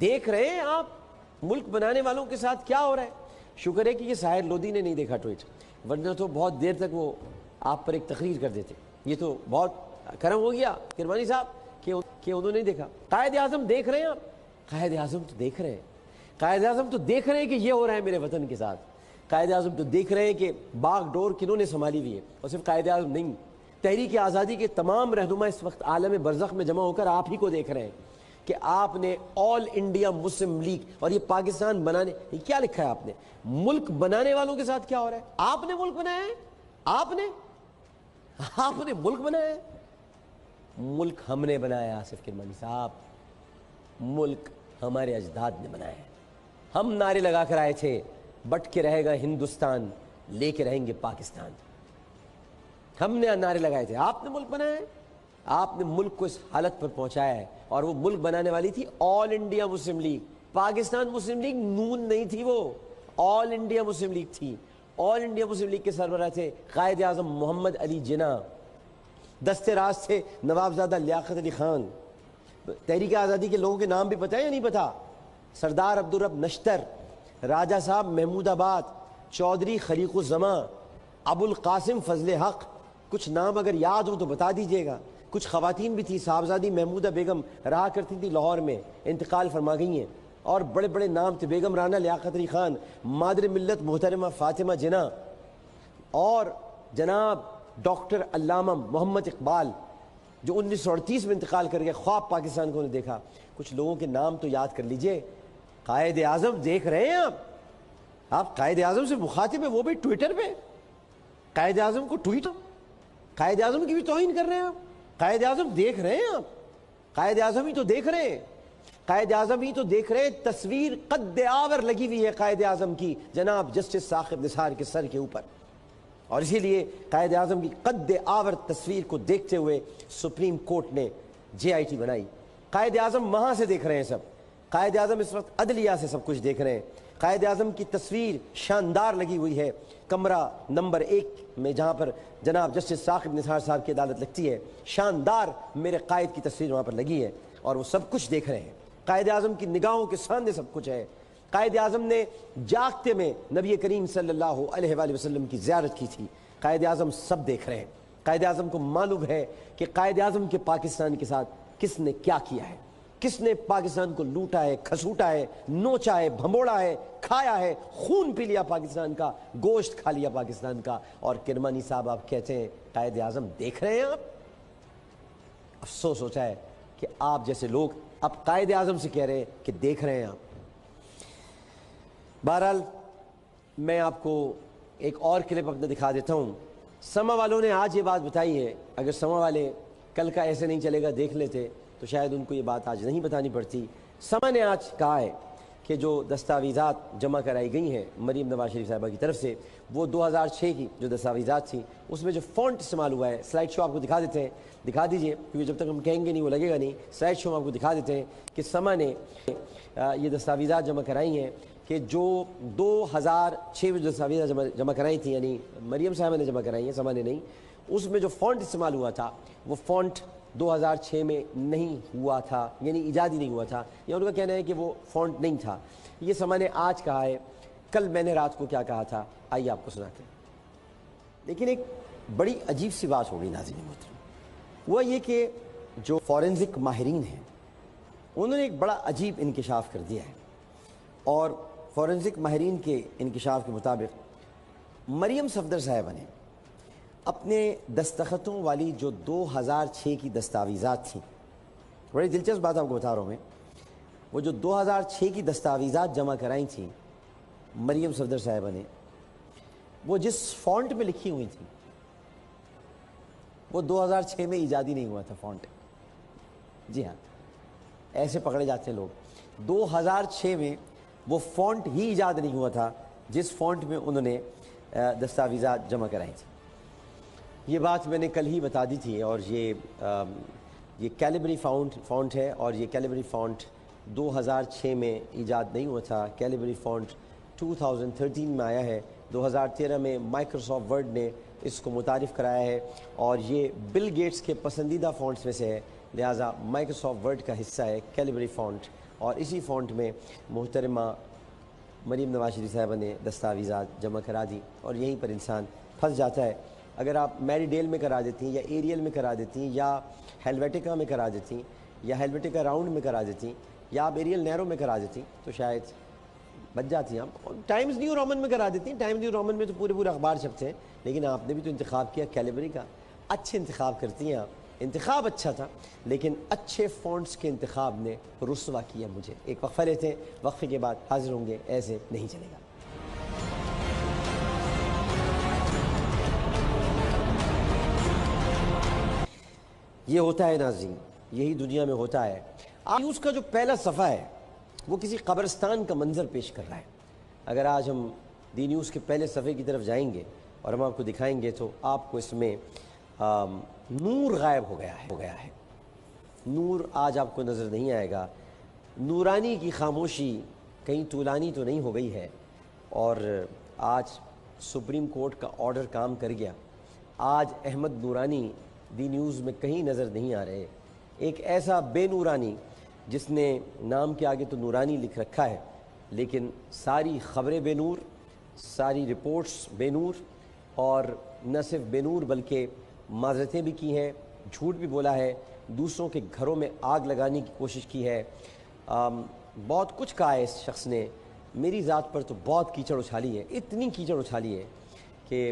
دیکھ رہے ہیں آپ ملک بنانے والوں کے ساتھ کیا ہو رہا ہے. شکر ہے کہ یہ ساحر لودھی نے نہیں دیکھا ٹویٹ, ورنہ تو بہت دیر تک وہ آپ پر ایک تقریر کر دیتے. یہ تو بہت کرم ہو گیا کرمانی صاحب کہ انہوں نے دیکھا. قائد اعظم دیکھ رہے ہیں آپ, قائد اعظم تو دیکھ رہے ہیں, قائد اعظم تو دیکھ رہے ہیں کہ یہ ہو رہا ہے میرے وطن کے ساتھ. قائد اعظم تو دیکھ رہے ہیں کہ باغ ڈور کنہوں نے سنبھالی ہوئی ہے. اور صرف قائد اعظم نہیں, تحریک آزادی کے تمام رہنما اس وقت عالم برزخ میں جمع ہو کر آپ ہی کو دیکھ رہے ہیں کہ آپ نے آل انڈیا مسلم لیگ اور یہ پاکستان بنانے, یہ کیا لکھا ہے آپ نے, ملک بنانے والوں کے ساتھ کیا ہو رہا ہے. آپ نے ملک بنایا ہے, آپ نے ملک بنایا ہے. ملک ہم نے بنایا آصف کرمانی صاحب, ملک ہمارے اجداد نے بنایا ہے. ہم نعرے لگا کر آئے تھے بٹ کے رہے گا ہندوستان, لے کے رہیں گے پاکستان. ہم نے نعرے لگائے تھے, آپ نے ملک بنایا ہے. آپ نے ملک کو اس حالت پر پہنچایا ہے, اور وہ ملک بنانے والی تھی آل انڈیا مسلم لیگ. پاکستان مسلم لیگ نون نہیں تھی, وہ آل انڈیا مسلم لیگ تھی. آل انڈیا مسلم لیگ کے سربراہ تھے قائد اعظم محمد علی جناح, دستے راز تھے نواب زادہ لیاقت علی خان. تحریک آزادی کے لوگوں کے نام بھی پتہ ہے یا نہیں پتہ؟ سردار عبدالرب نشتر, راجہ صاحب محمود آباد, چودھری خلیق الزماں, ابو القاسم فضل حق. کچھ نام اگر یاد ہو تو بتا دیجئے گا. کچھ خواتین بھی تھی, صاحبزادی محمودہ بیگم رہا کرتی تھی لاہور میں, انتقال فرما گئی ہیں. اور بڑے بڑے نام تھے, بیگم رانا لیاقت علی خان, مادر ملت محترمہ فاطمہ جناح, اور جناب ڈاکٹر علامہ محمد اقبال جو 1938 میں انتقال کر گئے. خواب پاکستان کو انہیں دیکھا. کچھ لوگوں کے نام تو یاد کر لیجئے. قائد اعظم دیکھ رہے ہیں آپ قائد اعظم سے مخاطب ہیں, وہ بھی ٹویٹر پہ. قائد اعظم کو ٹویٹ, قائد اعظم کی بھی توہین کر رہے ہیں آپ. قائد اعظم دیکھ رہے ہیں آپ. قائد اعظم ہی تو دیکھ رہے ہیں، قائد اعظم ہی تو دیکھ رہے ہیں، تصویر قد آور لگی ہوئی ہے قائد اعظم کی جناب جسٹس ثاقب نثار کے سر کے اوپر، اور اسی لیے قائد اعظم کی قد آور تصویر کو دیکھتے ہوئے سپریم کورٹ نے JIT بنائی۔ قائد اعظم وہاں سے دیکھ رہے ہیں سب، قائد اعظم اس وقت عدلیہ سے سب کچھ دیکھ رہے ہیں۔ قائد اعظم کی تصویر شاندار لگی ہوئی ہے کمرہ نمبر 1 میں، جہاں پر جناب جسٹس ثاقب نثار صاحب کی عدالت لگتی ہے، شاندار میرے قائد کی تصویر وہاں پر لگی ہے، اور وہ سب کچھ دیکھ رہے ہیں۔ قائد اعظم کی نگاہوں کے سامنے سب کچھ ہے۔ قائد اعظم نے جاگتے میں نبی کریم صلی اللہ علیہ وآلہ وسلم کی زیارت کی تھی۔ قائد اعظم سب دیکھ رہے ہیں۔ قائد اعظم کو معلوم ہے کہ قائد اعظم کے پاکستان کے ساتھ کس نے کیا کیا ہے، کس نے پاکستان کو لوٹا ہے، کھسوٹا ہے، نوچا ہے، بھموڑا ہے، کھایا ہے، خون پی لیا پاکستان کا، گوشت کھا لیا پاکستان کا، اور کرمانی صاحب آپ کہتے ہیں قائد اعظم دیکھ رہے ہیں۔ آپ افسوس ہوتا ہے کہ آپ جیسے لوگ اب قائد اعظم سے کہہ رہے ہیں کہ دیکھ رہے ہیں آپ۔ بہرحال میں آپ کو ایک اور کلپ اپنا دکھا دیتا ہوں۔ سما والوں نے آج یہ بات بتائی ہے، اگر سما والے کل کا ایسے نہیں چلے گا دیکھ لیتے تو شاید ان کو یہ بات آج نہیں بتانی پڑتی۔ سما نے آج کہا ہے کہ جو دستاویزات جمع کرائی گئی ہیں مریم نواز شریف صاحبہ کی طرف سے، وہ 2006 کی جو دستاویزات تھیں اس میں جو فونٹ استعمال ہوا ہے، سلائیڈ شو آپ کو دکھا دیتے ہیں، دکھا دیجئے، کیونکہ جب تک ہم کہیں گے نہیں وہ لگے گا نہیں۔ سلائیڈ شو ہم آپ کو دکھا دیتے ہیں کہ سما نے یہ دستاویزات جمع کرائی ہیں کہ جو 2006 میں جو دستاویزات جمع کرائی تھیں، یعنی مریم صاحبہ نے جمع کرائی ہیں، سما نے نہیں، اس میں جو فونٹ استعمال ہوا تھا وہ فونٹ 2006 میں نہیں ہوا تھا، یعنی ایجادی نہیں ہوا تھا، یا ان کا کہنا ہے کہ وہ فونٹ نہیں تھا۔ یہ سما نے آج کہا ہے، کل میں نے رات کو کیا کہا تھا آئیے آپ کو سناتے ہیں۔ لیکن ایک بڑی عجیب سی بات ہوگی ناظرین محترم، وہ یہ کہ جو فورنزک ماہرین ہیں انہوں نے ایک بڑا عجیب انکشاف کر دیا ہے، اور فورنزک ماہرین کے انکشاف کے مطابق مریم صفدر صاحبہ نے اپنے دستخطوں والی جو 2006 کی دستاویزات تھیں، بڑی دلچسپ بات آپ کو بتا رہا ہوں میں، وہ جو 2006 کی دستاویزات جمع کرائی تھیں مریم صفدر صاحبہ نے، وہ جس فونٹ میں لکھی ہوئی تھیں وہ 2006 میں ایجادی نہیں ہوا تھا فونٹ۔ جی ہاں، ایسے پکڑے جاتے ہیں لوگ۔ 2006 میں وہ فونٹ ہی ایجاد نہیں ہوا تھا جس فونٹ میں انہوں نے دستاویزات جمع کرائی تھی۔ یہ بات میں نے کل ہی بتا دی تھی، اور یہ کیلیبری فونٹ ہے، اور یہ کیلیبری فونٹ 2006 میں ایجاد نہیں ہوا تھا۔ کیلیبری فونٹ 2013 میں آیا ہے، 2013 میں مائکروسافٹ ورڈ نے اس کو متعارف کرایا ہے، اور یہ بل گیٹس کے پسندیدہ فونٹس میں سے ہے، لہٰذا مائکروسافٹ ورڈ کا حصہ ہے کیلیبری فونٹ، اور اسی فونٹ میں محترمہ مریم نواز شریف صاحبہ نے دستاویزات جمع کرا دی، اور یہیں پر انسان پھنس جاتا ہے۔ اگر آپ میری ڈیل میں کرا دیتی یا ایریل میں کرا دیتی یا ہیلویٹیکا میں کرا دیتی یا ہیلویٹیکا راؤنڈ میں کرا دیتی یا آپ ایریل نیرو میں کرا دیتی تو شاید بچ جاتی ہیں آپ۔ ٹائمز نیو رومن میں کرا دیتی ہیں، ٹائمز نیو رومن میں تو پورے اخبار چھپتے ہیں، لیکن آپ نے بھی تو انتخاب کیا کیلیبری کا۔ اچھے انتخاب کرتی ہیں آپ، انتخاب اچھا تھا، لیکن اچھے فونٹس کے انتخاب نے رسوا کیا مجھے۔ ایک وقفہ لیتے ہیں، وقفے کے بعد حاضر ہوں گے، ایسے نہیں چلے گا۔ یہ ہوتا ہے ناظرین، یہی دنیا میں ہوتا ہے۔ نیوز کا جو پہلا صفحہ ہے وہ کسی قبرستان کا منظر پیش کر رہا ہے۔ اگر آج ہم دی نیوز کے پہلے صفحے کی طرف جائیں گے اور ہم آپ کو دکھائیں گے تو آپ کو اس میں نور غائب ہو گیا ہے۔ نور آج آپ کو نظر نہیں آئے گا۔ نورانی کی خاموشی کہیں طولانی تو نہیں ہو گئی ہے، اور آج سپریم کورٹ کا آرڈر کام کر گیا۔ آج احمد نورانی دی نیوز میں کہیں نظر نہیں آ رہے۔ ایک ایسا بے نورانی جس نے نام کے آگے تو نورانی لکھ رکھا ہے، لیکن ساری خبریں بے نور، ساری رپورٹس بے نور، اور نہ صرف بے نور بلکہ معذرتیں بھی کی ہیں، جھوٹ بھی بولا ہے، دوسروں کے گھروں میں آگ لگانے کی کوشش کی ہے، بہت کچھ کہا ہے اس شخص نے۔ میری ذات پر تو بہت کیچڑ اچھالی ہے، اتنی کیچڑ اچھالی ہے کہ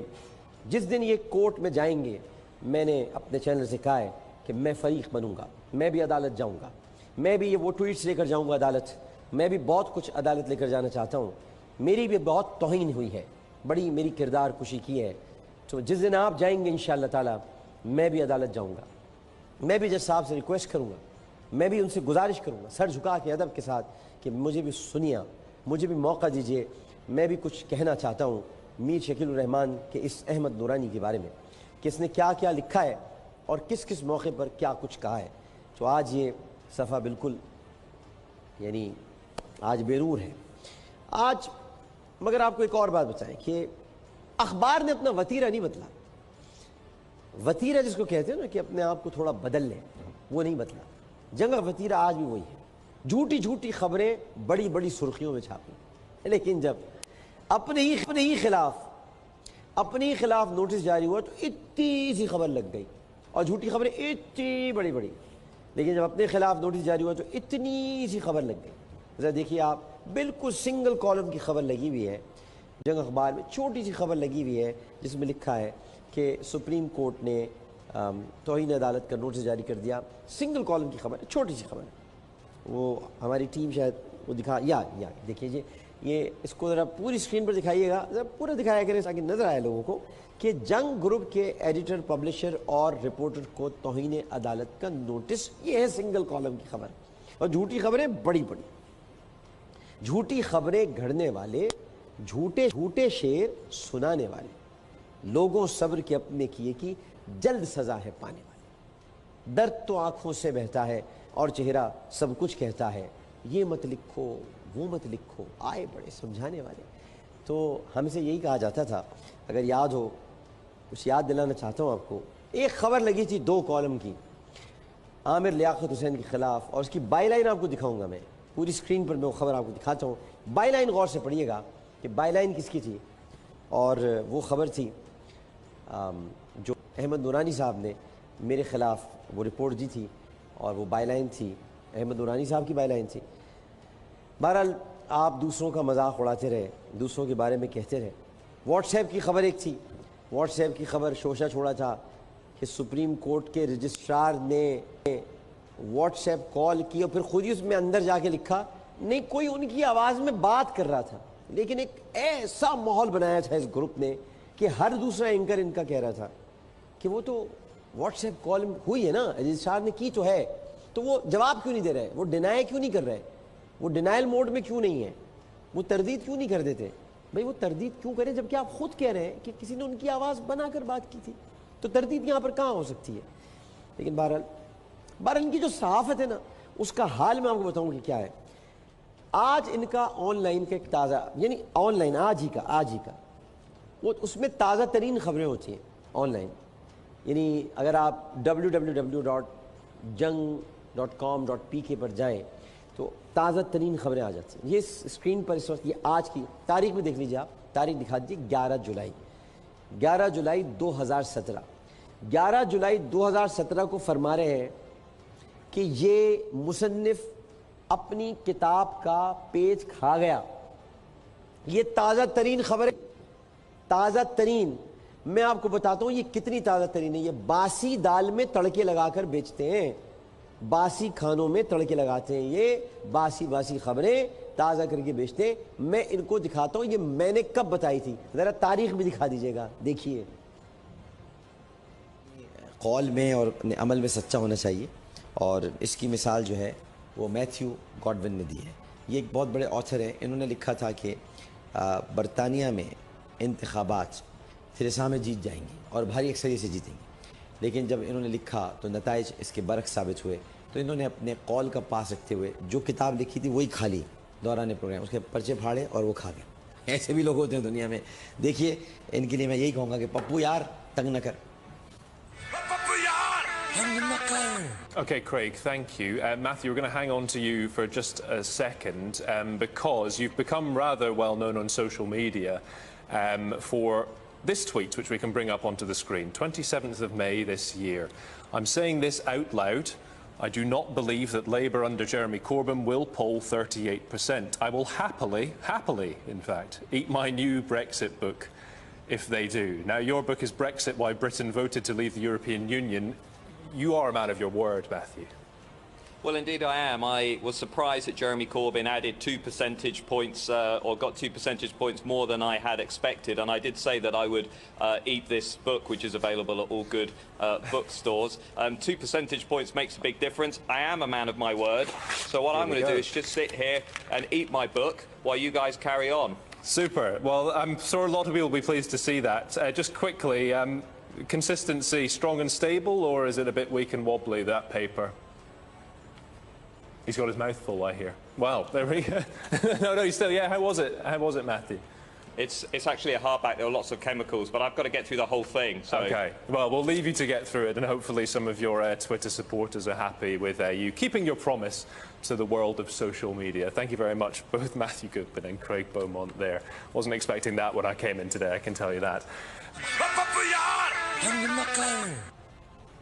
جس دن یہ کورٹ میں جائیں گے، میں نے اپنے چینل سے کہا ہے کہ میں فریق بنوں گا، میں بھی عدالت جاؤں گا، میں بھی یہ وہ ٹویٹس لے کر جاؤں گا عدالت، میں بھی بہت کچھ عدالت لے کر جانا چاہتا ہوں، میری بھی بہت توہین ہوئی ہے، بڑی میری کردار کشی کی ہے، تو جس دن آپ جائیں گے انشاءاللہ تعالی میں بھی عدالت جاؤں گا، میں بھی جج صاحب سے ریکویسٹ کروں گا میں بھی ان سے گزارش کروں گا سر جھکا کے ادب کے ساتھ کہ مجھے بھی سنیا, مجھے بھی موقع دیجیے, میں بھی کچھ کہنا چاہتا ہوں میر شکیل الرحمان کے اس احمد نورانی کے بارے میں کہ اس نے کیا کیا لکھا ہے اور کس کس موقع پر کیا کچھ کہا ہے. تو آج یہ صفحہ بالکل یعنی آج بیرور ہے. آج مگر آپ کو ایک اور بات بتائیں کہ اخبار نے اپنا وتیرہ نہیں بدلا. وتیرہ جس کو کہتے ہیں نا کہ اپنے آپ کو تھوڑا بدل لیں, وہ نہیں بدلا. جنگ وتیرہ آج بھی وہی ہے, جھوٹی جھوٹی خبریں بڑی بڑی سرخیوں میں چھاپیں, لیکن جب اپنے ہی خلاف نوٹس جاری ہوا تو اتنی سی خبر لگ گئی, اور جھوٹی خبریں اتنی بڑی بڑی, لیکن جب اپنے خلاف نوٹس جاری ہوا تو اتنی سی خبر لگ گئی. ذرا دیکھیے آپ, بالکل سنگل کالم کی خبر لگی ہوئی ہے جنگ اخبار میں, چھوٹی سی خبر لگی ہوئی ہے جس میں لکھا ہے کہ سپریم کورٹ نے توہین عدالت کا نوٹس جاری کر دیا. سنگل کالم کی خبر ہے, چھوٹی سی خبر ہے. وہ ہماری ٹیم شاید وہ دکھا یا دیکھیے جی, یہ اس کو ذرا پوری اسکرین پر دکھائیے گا, ذرا پورا دکھایا کریں تاکہ نظر آئے لوگوں کو کہ جنگ گروپ کے ایڈیٹر, پبلشر اور رپورٹر کو توہین عدالت کا نوٹس. یہ ہے سنگل کالم کی خبر. اور جھوٹی خبریں بڑی بڑی, جھوٹی خبریں گھڑنے والے, جھوٹے شعر سنانے والے, لوگوں صبر کے اپنے کیے کی جلد سزا ہے پانے والے. درد تو آنکھوں سے بہتا ہے اور چہرہ سب کچھ کہتا ہے, یہ مت لکھو وہ مت لکھو, آئے بڑے سمجھانے والے. تو ہم سے یہی کہا جاتا تھا, اگر یاد ہو کچھ یاد دلانا چاہتا ہوں آپ کو. ایک خبر لگی تھی 2 کالم کی عامر لیاقت حسین کے خلاف, اور اس کی بائی لائن آپ کو دکھاؤں گا میں پوری اسکرین پر. میں وہ خبر آپ کو دکھاتا ہوں, بائی لائن غور سے پڑھیے گا کہ بائی لائن کس کی تھی. اور وہ خبر تھی جو احمد نورانی صاحب نے میرے خلاف وہ رپورٹ دی تھی, اور وہ بائی لائن تھی احمد نورانی صاحب کی بائی لائن تھی. بہرحال آپ دوسروں کا مذاق اڑاتے رہے, دوسروں کے بارے میں کہتے رہے. واٹس ایپ کی خبر ایک تھی, واٹس ایپ کی خبر شوشہ چھوڑا تھا کہ سپریم کورٹ کے رجسٹرار نے واٹس ایپ کال کی, اور پھر خود ہی اس میں اندر جا کے لکھا نہیں کوئی ان کی آواز میں بات کر رہا تھا, لیکن ایک ایسا ماحول بنایا تھا اس گروپ نے کہ ہر دوسرا اینکر ان کا کہہ رہا تھا کہ وہ تو واٹس ایپ کال ہوئی ہے نا, رجسٹرار نے کی تو ہے, تو وہ جواب کیوں نہیں دے رہے, وہ ڈینائی کیوں نہیں کر رہے, وہ ڈینائل موڈ میں کیوں نہیں ہے, وہ تردید کیوں نہیں کر دیتے. بھئی وہ تردید کیوں کریں جبکہ آپ خود کہہ رہے ہیں کہ کسی نے ان کی آواز بنا کر بات کی تھی, تو تردید یہاں پر کہاں ہو سکتی ہے. لیکن بہرحال ان کی جو صحافت ہے نا, اس کا حال میں آپ کو بتاؤں کہ کیا ہے. آج ان کا آن لائن کا ایک تازہ, یعنی آن لائن آج ہی کا وہ اس میں تازہ ترین خبریں ہوتی ہیں آن لائن. یعنی اگر آپ www.jang.com.pk پر جائیں تو تازہ ترین خبریں آ جاتی ہیں. یہ اسکرین پر اس وقت یہ آج کی تاریخ میں دیکھ لیجیے آپ, تاریخ دکھا دیجیے 11 جولائی 2017. 11 جولائی 2017 کو فرما رہے ہیں کہ یہ مصنف اپنی کتاب کا پیج کھا گیا. یہ تازہ ترین خبر, تازہ ترین. میں آپ کو بتاتا ہوں یہ کتنی تازہ ترین ہے. یہ باسی دال میں تڑکے لگا کر بیچتے ہیں, باسی کھانوں میں تڑکے لگاتے ہیں, یہ باسی خبریں تازہ کر کے بیچتے ہیں. میں ان کو دکھاتا ہوں یہ میں نے کب بتائی تھی, ذرا تاریخ بھی دکھا دیجیے گا. دیکھیے, قول میں اور عمل میں سچا ہونا چاہیے, اور اس کی مثال جو ہے وہ میتھیو گاڈون نے دی ہے. یہ ایک بہت بڑے آتھر ہیں, انہوں نے لکھا تھا کہ برطانیہ میں انتخابات تھریسا میں جیت جائیں گی اور بھاری اکثریت سے جیتیں گی, لیکن جب انہوں نے لکھا تو نتائج اس کے برعکس ثابت ہوئے. تو انہوں نے اپنے قول کا پاس رکھتے ہوئے جو کتاب لکھی تھی وہی کھا لی دوران پروگرام, اس کے پرچے پھاڑے اور وہ کھا گئے. ایسے بھی لوگ ہوتے ہیں دنیا میں. دیکھیے ان کے لیے میں یہی کہوں گا کہ پپو یار تنگ نہ کر. Okay, Craig, thank you. Matthew, we're going to hang on to you for just a second because you've become rather well known on social media for this tweet, which we can bring up onto the screen. 27th of May this year. I'm saying this out loud. I do not believe that Labour under Jeremy Corbyn will poll 38%. I will happily, in fact, eat my new Brexit book if they do. Now, your book is Brexit, Why Britain Voted to Leave the European Union. You are a man of your word, Matthew. Well, indeed I am. I was surprised that Jeremy Corbyn added 2 percentage points or got 2 percentage points more than I had expected. And I did say that I would eat this book, which is available at all good bookstores. 2 percentage points makes a big difference. I am a man of my word. So what I'm going to do is just sit here and eat my book while you guys carry on. Super. Well, I'm sure a lot of people will be pleased to see that. Just quickly, consistency strong and stable, or is it a bit weak and wobbly, that paper? He's got his mouth full, I hear. Well, there we go. no, he's still, yeah, how was it? How was it, Matthew? It's actually a hardback. There are lots of chemicals, but I've got to get through the whole thing. So. OK. Well, we'll leave you to get through it, and hopefully some of your Twitter supporters are happy with you keeping your promise to the world of social media. Thank you very much, both Matthew Goodman and Craig Beaumont there. Wasn't expecting that when I came in today, I can tell you that.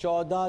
14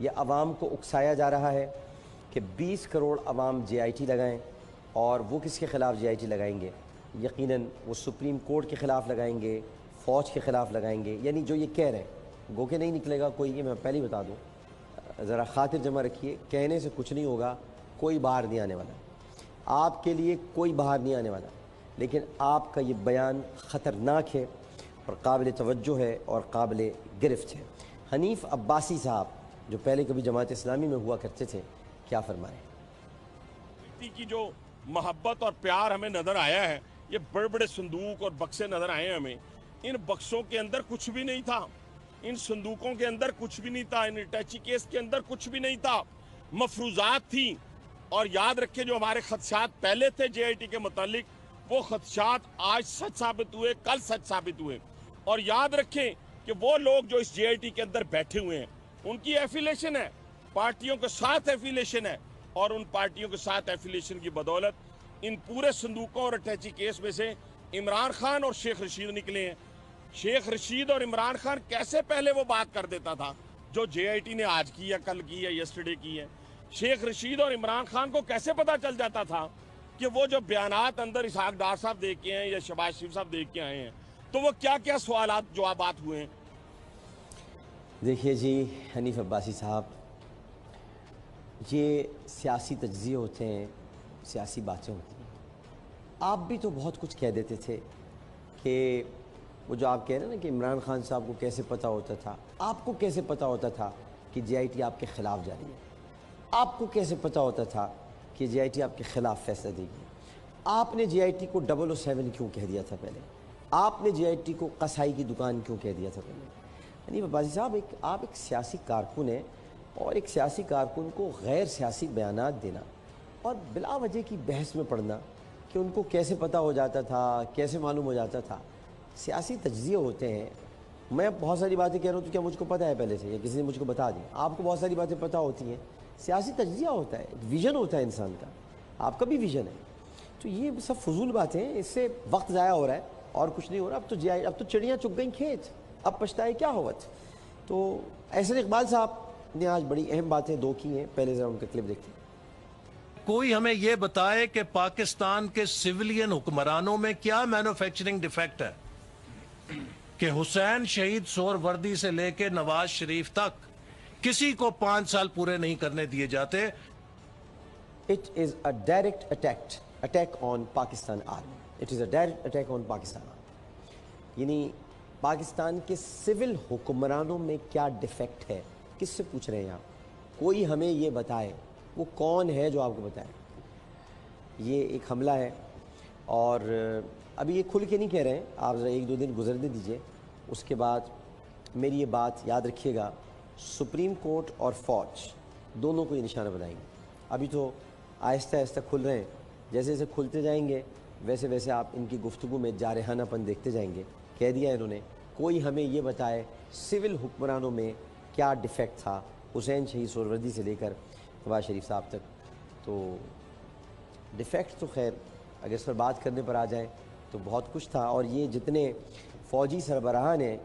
یہ عوام کو اکسایا جا رہا ہے کہ 20 کروڑ عوام جے I T لگائیں، اور وہ کس کے خلاف جے آئی ٹی لگائیں گے؟ یقیناً وہ سپریم کورٹ کے خلاف لگائیں گے، فوج کے خلاف لگائیں گے. یعنی جو یہ کہہ رہے ہیں، گو کہ نہیں نکلے گا کوئی، یہ میں پہلے ہی بتا دوں، ذرا خاطر جمع رکھیے، کہنے سے کچھ نہیں ہوگا، کوئی باہر نہیں آنے والا، آپ کے لیے کوئی باہر نہیں آنے والا. لیکن آپ کا یہ بیان خطرناک ہے اور قابل توجہ ہے اور قابل گرفت ہے. حنیف عباسی صاحب جو پہلے کبھی جماعت اسلامی میں ہوا کرتے تھے، کیا فرمائیں؟ کی جو محبت اور پیار ہمیں نظر آیا ہے، یہ بڑے بڑے صندوق اور بکسے نظر آئے ہیں ہمیں. ان بکسوں کے اندر کچھ بھی نہیں تھا، ان صندوقوں کے اندر کچھ بھی نہیں تھا، ان اٹیچی کیس کے اندر کچھ بھی نہیں تھا. مفروضات تھیں. اور یاد رکھیں جو ہمارے خدشات پہلے تھے جے آئی ٹی کے متعلق، وہ خدشات آج سچ ثابت ہوئے، کل سچ ثابت ہوئے. اور یاد رکھیں کہ وہ لوگ جو اس جے آئی ٹی کے اندر بیٹھے ہوئے ہیں، ان کی ایفیلیشن ہے، پارٹیوں کے ساتھ ایفیلیشن ہے، اور ان پارٹیوں کے ساتھ ایفیلیشن کی بدولت ان پورے صندوقوں اور اٹیچی کیس میں سے عمران خان اور شیخ رشید نکلے ہیں. شیخ رشید اور عمران خان کیسے پہلے وہ بات کر دیتا تھا جو جے آئی ٹی نے آج کی ہے، کل کی ہے، یسٹرڈے کی ہے؟ شیخ رشید اور عمران خان کو کیسے پتا چل جاتا تھا کہ وہ جو بیانات اندر اسحاق ڈار صاحب دے کے ہیں یا شہباز شریف صاحب دے کے آئے ہیں، تو وہ کیا کیا سوالات جوابات ہوئے ہیں؟ دیکھیے جی حنیف عباسی صاحب، یہ سیاسی تجزیے ہوتے ہیں، سیاسی باتیں ہوتی ہیں. آپ بھی تو بہت کچھ کہہ دیتے تھے کہ وہ جو آپ کہہ رہے ہیں نا کہ عمران خان صاحب کو کیسے پتہ ہوتا تھا، آپ کو کیسے پتہ ہوتا تھا کہ جے آئی ٹی آپ کے خلاف جا رہی ہے؟ آپ کو کیسے پتہ ہوتا تھا کہ جے آئی ٹی آپ کے خلاف فیصلہ دے گی؟ آپ نے جے آئی ٹی کو 007 کیوں کہہ دیا تھا پہلے؟ آپ نے جے آئی ٹی کو قصائی کی دکان کیوں کہہ دیا تھا پہلے؟ حنیف عباسی صاحب، آپ ایک سیاسی کارکن ہیں، اور ایک سیاسی کارکن کو غیر سیاسی بیانات دینا اور بلا وجہ کی بحث میں پڑنا کہ ان کو کیسے پتہ ہو جاتا تھا، کیسے معلوم ہو جاتا تھا، سیاسی تجزیے ہوتے ہیں. میں بہت ساری باتیں کہہ رہا ہوں تو کیا مجھ کو پتہ ہے پہلے سے، یا کسی نے مجھ کو بتا دی؟ آپ کو بہت ساری باتیں پتہ ہوتی ہیں. سیاسی تجزیہ ہوتا ہے، ایک ویژن ہوتا ہے انسان کا، آپ کا بھی ویژن ہے. تو یہ سب فضول باتیں ہیں، اس سے وقت ضائع ہو رہا ہے اور کچھ نہیں ہو رہا. اب تو چڑیاں چگ گئیں کھیت، اب پچھتائے کیا ہوت. تو احسن اقبال صاحب نے آج بڑی اہم باتیں دو کی ہیں. پہلے ذرا ان کا کلپ دیکھتے ہیں. کوئی ہمیں یہ بتائے کہ پاکستان کے سویلین حکمرانوں میں کیا مینوفیکچرنگ ڈیفیکٹ ہے کہ حسین شہید سور وردی سے لے کے نواز شریف تک کسی کو 5 سال پورے نہیں کرنے دیے جاتے. It is a direct attack on Pakistan Army. It is a direct attack on Pakistan Army. یعنی پاکستان کے سول حکمرانوں میں کیا ڈیفیکٹ ہے؟ کس سے پوچھ رہے ہیں آپ؟ کوئی ہمیں یہ بتائے، وہ کون ہے جو آپ کو بتائے؟ یہ ایک حملہ ہے، اور ابھی یہ کھل کے نہیں کہہ رہے ہیں، آپ ذرا 1-2 دن گزرنے دیجئے. اس کے بعد میری یہ بات یاد رکھیے گا، سپریم کورٹ اور فوج دونوں کو یہ نشانہ بنائیں گے. ابھی تو آہستہ آہستہ کھل رہے ہیں، جیسے جیسے کھلتے جائیں گے ویسے ویسے آپ ان کی گفتگو میں جارحانہ پن دیکھتے جائیں گے. کہہ دیا انہوں نے، کوئی ہمیں یہ بتائے سول حکمرانوں میں کیا ڈیفیکٹ تھا، حسین شہید سہروردی سے لے کر نواز شریف صاحب تک. تو ڈیفیکٹ تو خیر اگر اس پر بات کرنے پر آ جائیں تو بہت کچھ تھا. اور یہ جتنے فوجی سربراہان ہیں،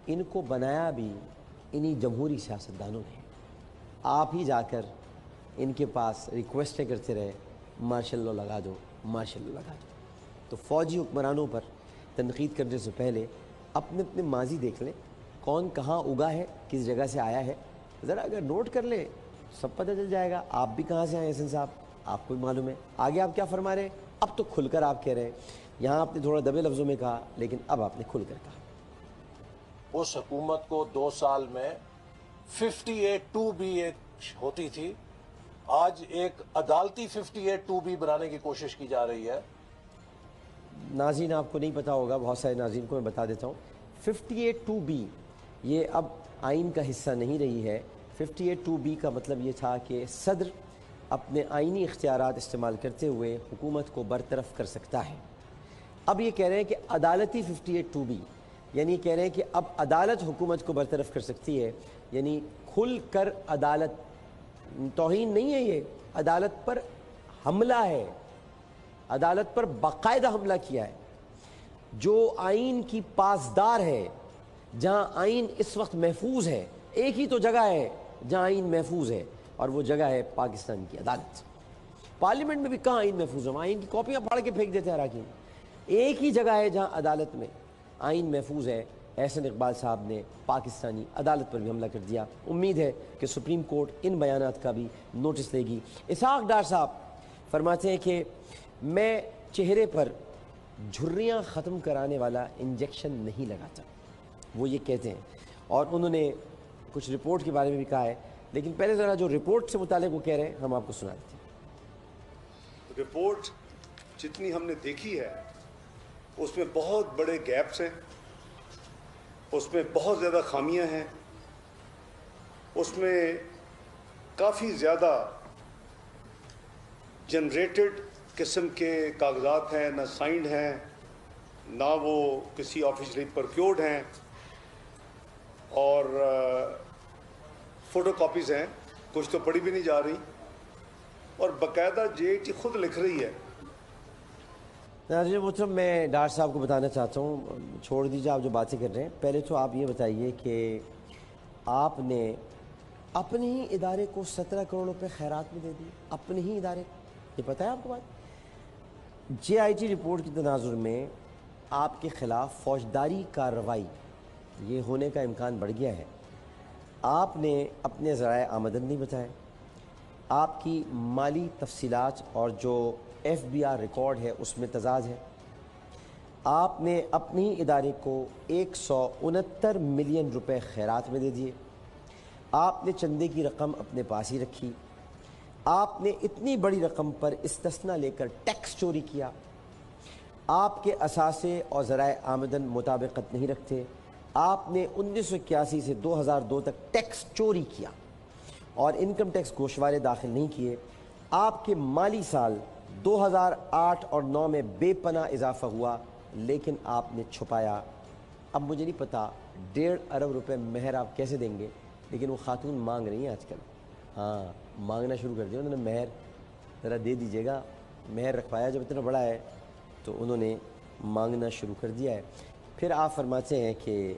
ان کو بنایا بھی انہی جمہوری سیاستدانوں نے. آپ ہی جا کر ان کے پاس ریکویسٹیں کرتے رہے، مارشل لا لگا دو، مارشل لا لگا دو. تو فوجی حکمرانوں پر تنقید کرنے سے پہلے اپنے ماضی دیکھ لیں، کون کہاں اگا ہے، کس جگہ سے آیا ہے. ذرا اگر نوٹ کر لیں سب پتہ چل جائے گا آپ بھی کہاں سے آئے ہیں. حسن صاحب آپ کو بھی معلوم ہے. آگے آپ کیا فرما رہے ہیں؟ اب تو کھل کر آپ کہہ رہے ہیں. یہاں آپ نے تھوڑا دبے لفظوں میں کہا، لیکن اب آپ نے کھل کر کہا. اس حکومت کو 2 سال میں 58(2)B ایک ہوتی تھی، آج ایک عدالتی 58(2)B بنانے کی کوشش کی جا رہی ہے. ناظرین آپ کو نہیں پتا ہوگا، بہت سارے ناظرین کو میں بتا دیتا ہوں. 58(2)B یہ اب آئین کا حصہ نہیں رہی ہے. 58(2)B کا مطلب یہ تھا کہ صدر اپنے آئینی اختیارات استعمال کرتے ہوئے حکومت کو برطرف کر سکتا ہے. اب یہ کہہ رہے ہیں کہ عدالتی 58(2)B، یعنی کہہ رہے ہیں کہ اب عدالت حکومت کو برطرف کر سکتی ہے. یعنی کھل کر عدالت، توہین نہیں ہے، یہ عدالت پر حملہ ہے، عدالت پر باقاعدہ حملہ کیا ہے. جو آئین کی پاسدار ہے، جہاں آئین اس وقت محفوظ ہے، ایک ہی تو جگہ ہے جہاں آئین محفوظ ہے، اور وہ جگہ ہے پاکستان کی عدالت۔ پارلیمنٹ میں بھی کہاں آئین محفوظ ہے، آئین کی کاپیاں پھاڑ کے پھینک دیتے ہیں اراکین۔ ایک ہی جگہ ہے جہاں عدالت میں آئین محفوظ ہے۔ احسن اقبال صاحب نے پاکستانی عدالت پر بھی حملہ کر دیا۔ امید ہے کہ سپریم کورٹ ان بیانات کا بھی نوٹس لے گی۔ اسحاق ڈار صاحب فرماتے ہیں کہ میں چہرے پر جھریاں ختم کرانے والا انجیکشن نہیں لگاتا، وہ یہ کہتے ہیں، اور انہوں نے کچھ رپورٹ کے بارے میں بھی کہا ہے، لیکن پہلے ذرا جو رپورٹ سے متعلق وہ کہہ رہے ہیں ہم آپ کو سنا دیتے ہیں۔ رپورٹ جتنی ہم نے دیکھی ہے اس میں بہت بڑے گیپس ہیں، اس میں بہت زیادہ خامیاں ہیں، اس میں کافی زیادہ جنریٹڈ قسم کے کاغذات ہیں، نہ سائنڈ ہیں، نہ وہ کسی آفیشلی پرکیورڈ ہیں، اور فوٹو کاپیز ہیں، کچھ تو پڑھی بھی نہیں جا رہی، اور باقاعدہ JIT خود لکھ رہی ہے۔ ناظرین محترم، میں ڈار صاحب کو بتانا چاہتا ہوں، چھوڑ دیجیے آپ جو باتیں کر رہے ہیں، پہلے تو آپ یہ بتائیے کہ آپ نے اپنے ہی ادارے کو 17 کروڑ روپے خیرات میں دے دیے، اپنے ہی ادارے کو، یہ پتہ ہے آپ کو بات؟ JIT رپورٹ کی تناظر میں آپ کے خلاف فوجداری کارروائی یہ ہونے کا امکان بڑھ گیا ہے۔ آپ نے اپنے ذرائع آمدن نہیں بتائے، آپ کی مالی تفصیلات اور جو FBR ریکارڈ ہے اس میں تضاد ہے۔ آپ نے اپنے ہی ادارے کو 169 ملین روپے خیرات میں دے دیے، آپ نے چندے کی رقم اپنے پاس ہی رکھی، آپ نے اتنی بڑی رقم پر استثنا لے کر ٹیکس چوری کیا، آپ کے اثاثے اور ذرائع آمدن مطابقت نہیں رکھتے، آپ نے 1981 سے 2002 تک ٹیکس چوری کیا اور انکم ٹیکس گوشوارے داخل نہیں کیے، آپ کے مالی سال 2008 اور 9 میں بے پناہ اضافہ ہوا لیکن آپ نے چھپایا۔ اب مجھے نہیں پتا 1.5 ارب روپے مہر آپ کیسے دیں گے، لیکن وہ خاتون مانگ رہی ہیں آج کل، ہاں مانگنا شروع کر دیا انہوں نے، مہر ذرا دے دیجیے گا، مہر رکھوایا جب اتنا بڑا ہے تو انہوں نے مانگنا شروع کر دیا ہے۔ پھر آپ فرماتے ہیں کہ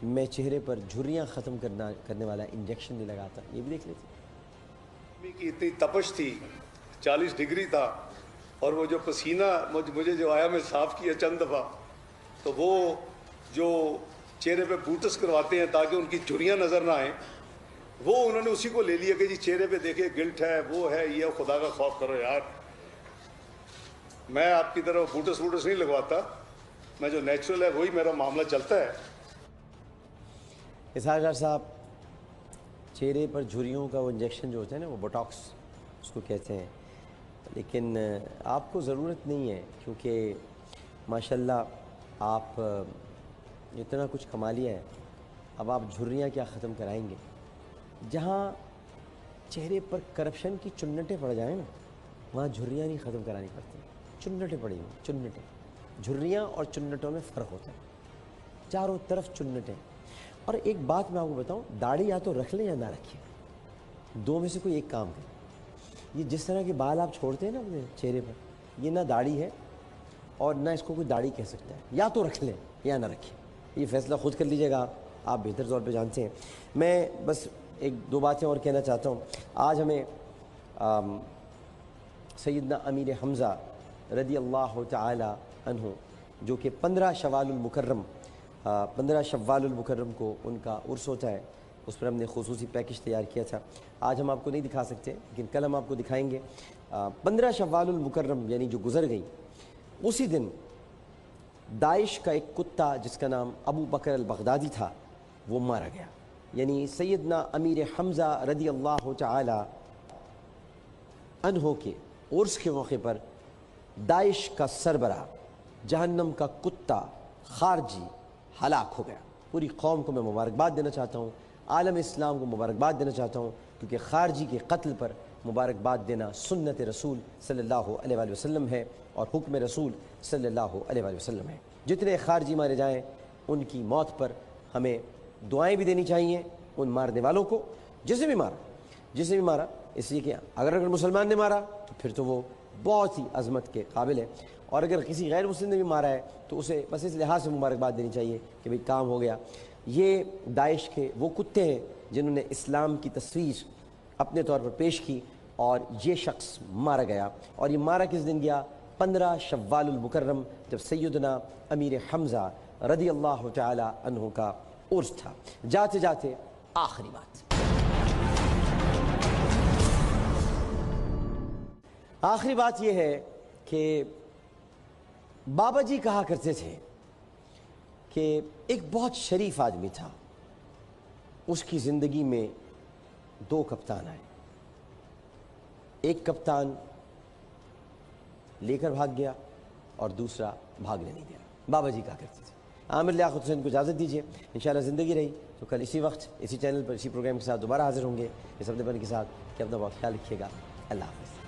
میں چہرے پر جھریاں ختم کرنے والا انجیکشن نہیں لگاتا، یہ بھی دیکھ لیتے کی اتنی تپش تھی، 40 ڈگری تھا، اور وہ جو پسینہ مجھے جو آیا میں صاف کیا چند دفعہ، تو وہ جو چہرے پہ بوٹس کرواتے ہیں تاکہ ان کی جھریاں نظر نہ آئیں، وہ انہوں نے اسی کو لے لیا کہ جی چہرے پہ دیکھیں گلٹ ہے، وہ ہے، یہ خدا کا خوف کرو یار۔ میں آپ کی طرح بوٹس نہیں لگواتا، میں جو نیچرل ہے وہی میرا معاملہ چلتا ہے۔ اسحاق ڈار صاحب، چہرے پر جھریوں کا وہ انجیکشن جو ہوتا ہے نا، وہ بوٹاکس اس کو کہتے ہیں، لیکن آپ کو ضرورت نہیں ہے کیونکہ ماشاءاللہ آپ اتنا کچھ کما لیا ہے، اب آپ جھریاں کیا ختم کرائیں گے؟ جہاں چہرے پر کرپشن کی چنٹیں پڑ جائیں نا، وہاں جھریاں نہیں ختم کرانی پڑتی، چنٹیں پڑی ہوئی، چنٹیں۔ جھریاں اور چنٹوں میں فرق ہوتا ہے، چاروں طرف چنٹیں۔ اور ایک بات میں آپ کو بتاؤں، داڑھی یا تو رکھ لیں یا نہ رکھیں، دو میں سے کوئی ایک کام کریں۔ یہ جس طرح کے بال آپ چھوڑتے ہیں نا اپنے چہرے پر، یہ نہ داڑھی ہے اور نہ اس کو کوئی داڑھی کہہ سکتا ہے، یا تو رکھ لیں یا نہ رکھیں، یہ فیصلہ خود کر لیجیے گا، آپ بہتر طور پہ جانتے ہیں۔ میں بس ایک دو باتیں اور کہنا چاہتا ہوں۔ آج ہمیں سیدنا امیر حمزہ رضی اللہ تعالی عنہ، جو کہ 15 شوال المکرم کو ان کا عرس ہوتا ہے، اس پر ہم نے خصوصی پیکج تیار کیا تھا، آج ہم آپ کو نہیں دکھا سکتے لیکن کل ہم آپ کو دکھائیں گے۔ 15 شوال المکرم یعنی جو گزر گئی، اسی دن داعش کا ایک کتا جس کا نام ابو بکر البغدادی تھا وہ مارا گیا، یعنی سیدنا امیر حمزہ رضی اللہ تعالی عنہ کے عرس کے موقع پر داعش کا سربراہ، جہنم کا کتا، خارجی ہلاک ہو گیا۔ پوری قوم کو میں مبارکباد دینا چاہتا ہوں، عالم اسلام کو مبارکباد دینا چاہتا ہوں، کیونکہ خارجی کے قتل پر مبارکباد دینا سنت رسول صلی اللہ علیہ وآلہ وسلم ہے اور حکم رسول صلی اللہ علیہ وآلہ وسلم ہے۔ جتنے خارجی مارے جائیں ان کی موت پر ہمیں دعائیں بھی دینی چاہیے ان مارنے والوں کو، جسے بھی مارا، اس لیے کہ اگر مسلمان نے مارا تو پھر تو وہ بہت ہی عظمت کے قابل ہے۔ اور اگر کسی غیر مسلم نے بھی مارا ہے تو اسے بس اس لحاظ سے مبارکباد دینی چاہیے کہ بھئی کام ہو گیا. یہ داعش کے وہ کتے ہیں جنہوں نے اسلام کی تصویر اپنے طور پر پیش کی اور یہ شخص مارا گیا. اور یہ مارا کس دن گیا؟ 15 شوال المکرم، جب سیدنا امیر حمزہ رضی اللہ تعالی عنہ کا عرس تھا. جاتے جاتے آخری بات یہ ہے کہ بابا جی کہا کرتے تھے کہ ایک بہت شریف آدمی تھا، اس کی زندگی میں 2 کپتان آئے. ایک کپتان لے کر بھاگ گیا اور دوسرا بھاگنے نہیں دیا. بابا جی کہا کرتے تھے. عامر لیاقت حسین کو اجازت دیجیے، انشاءاللہ زندگی رہی تو کل اسی وقت اسی چینل پر اسی پروگرام کے ساتھ دوبارہ حاضر ہوں گے. اس اپنے بن کے ساتھ کہ اپنا بہت خیال رکھیے گا. اللہ حافظ.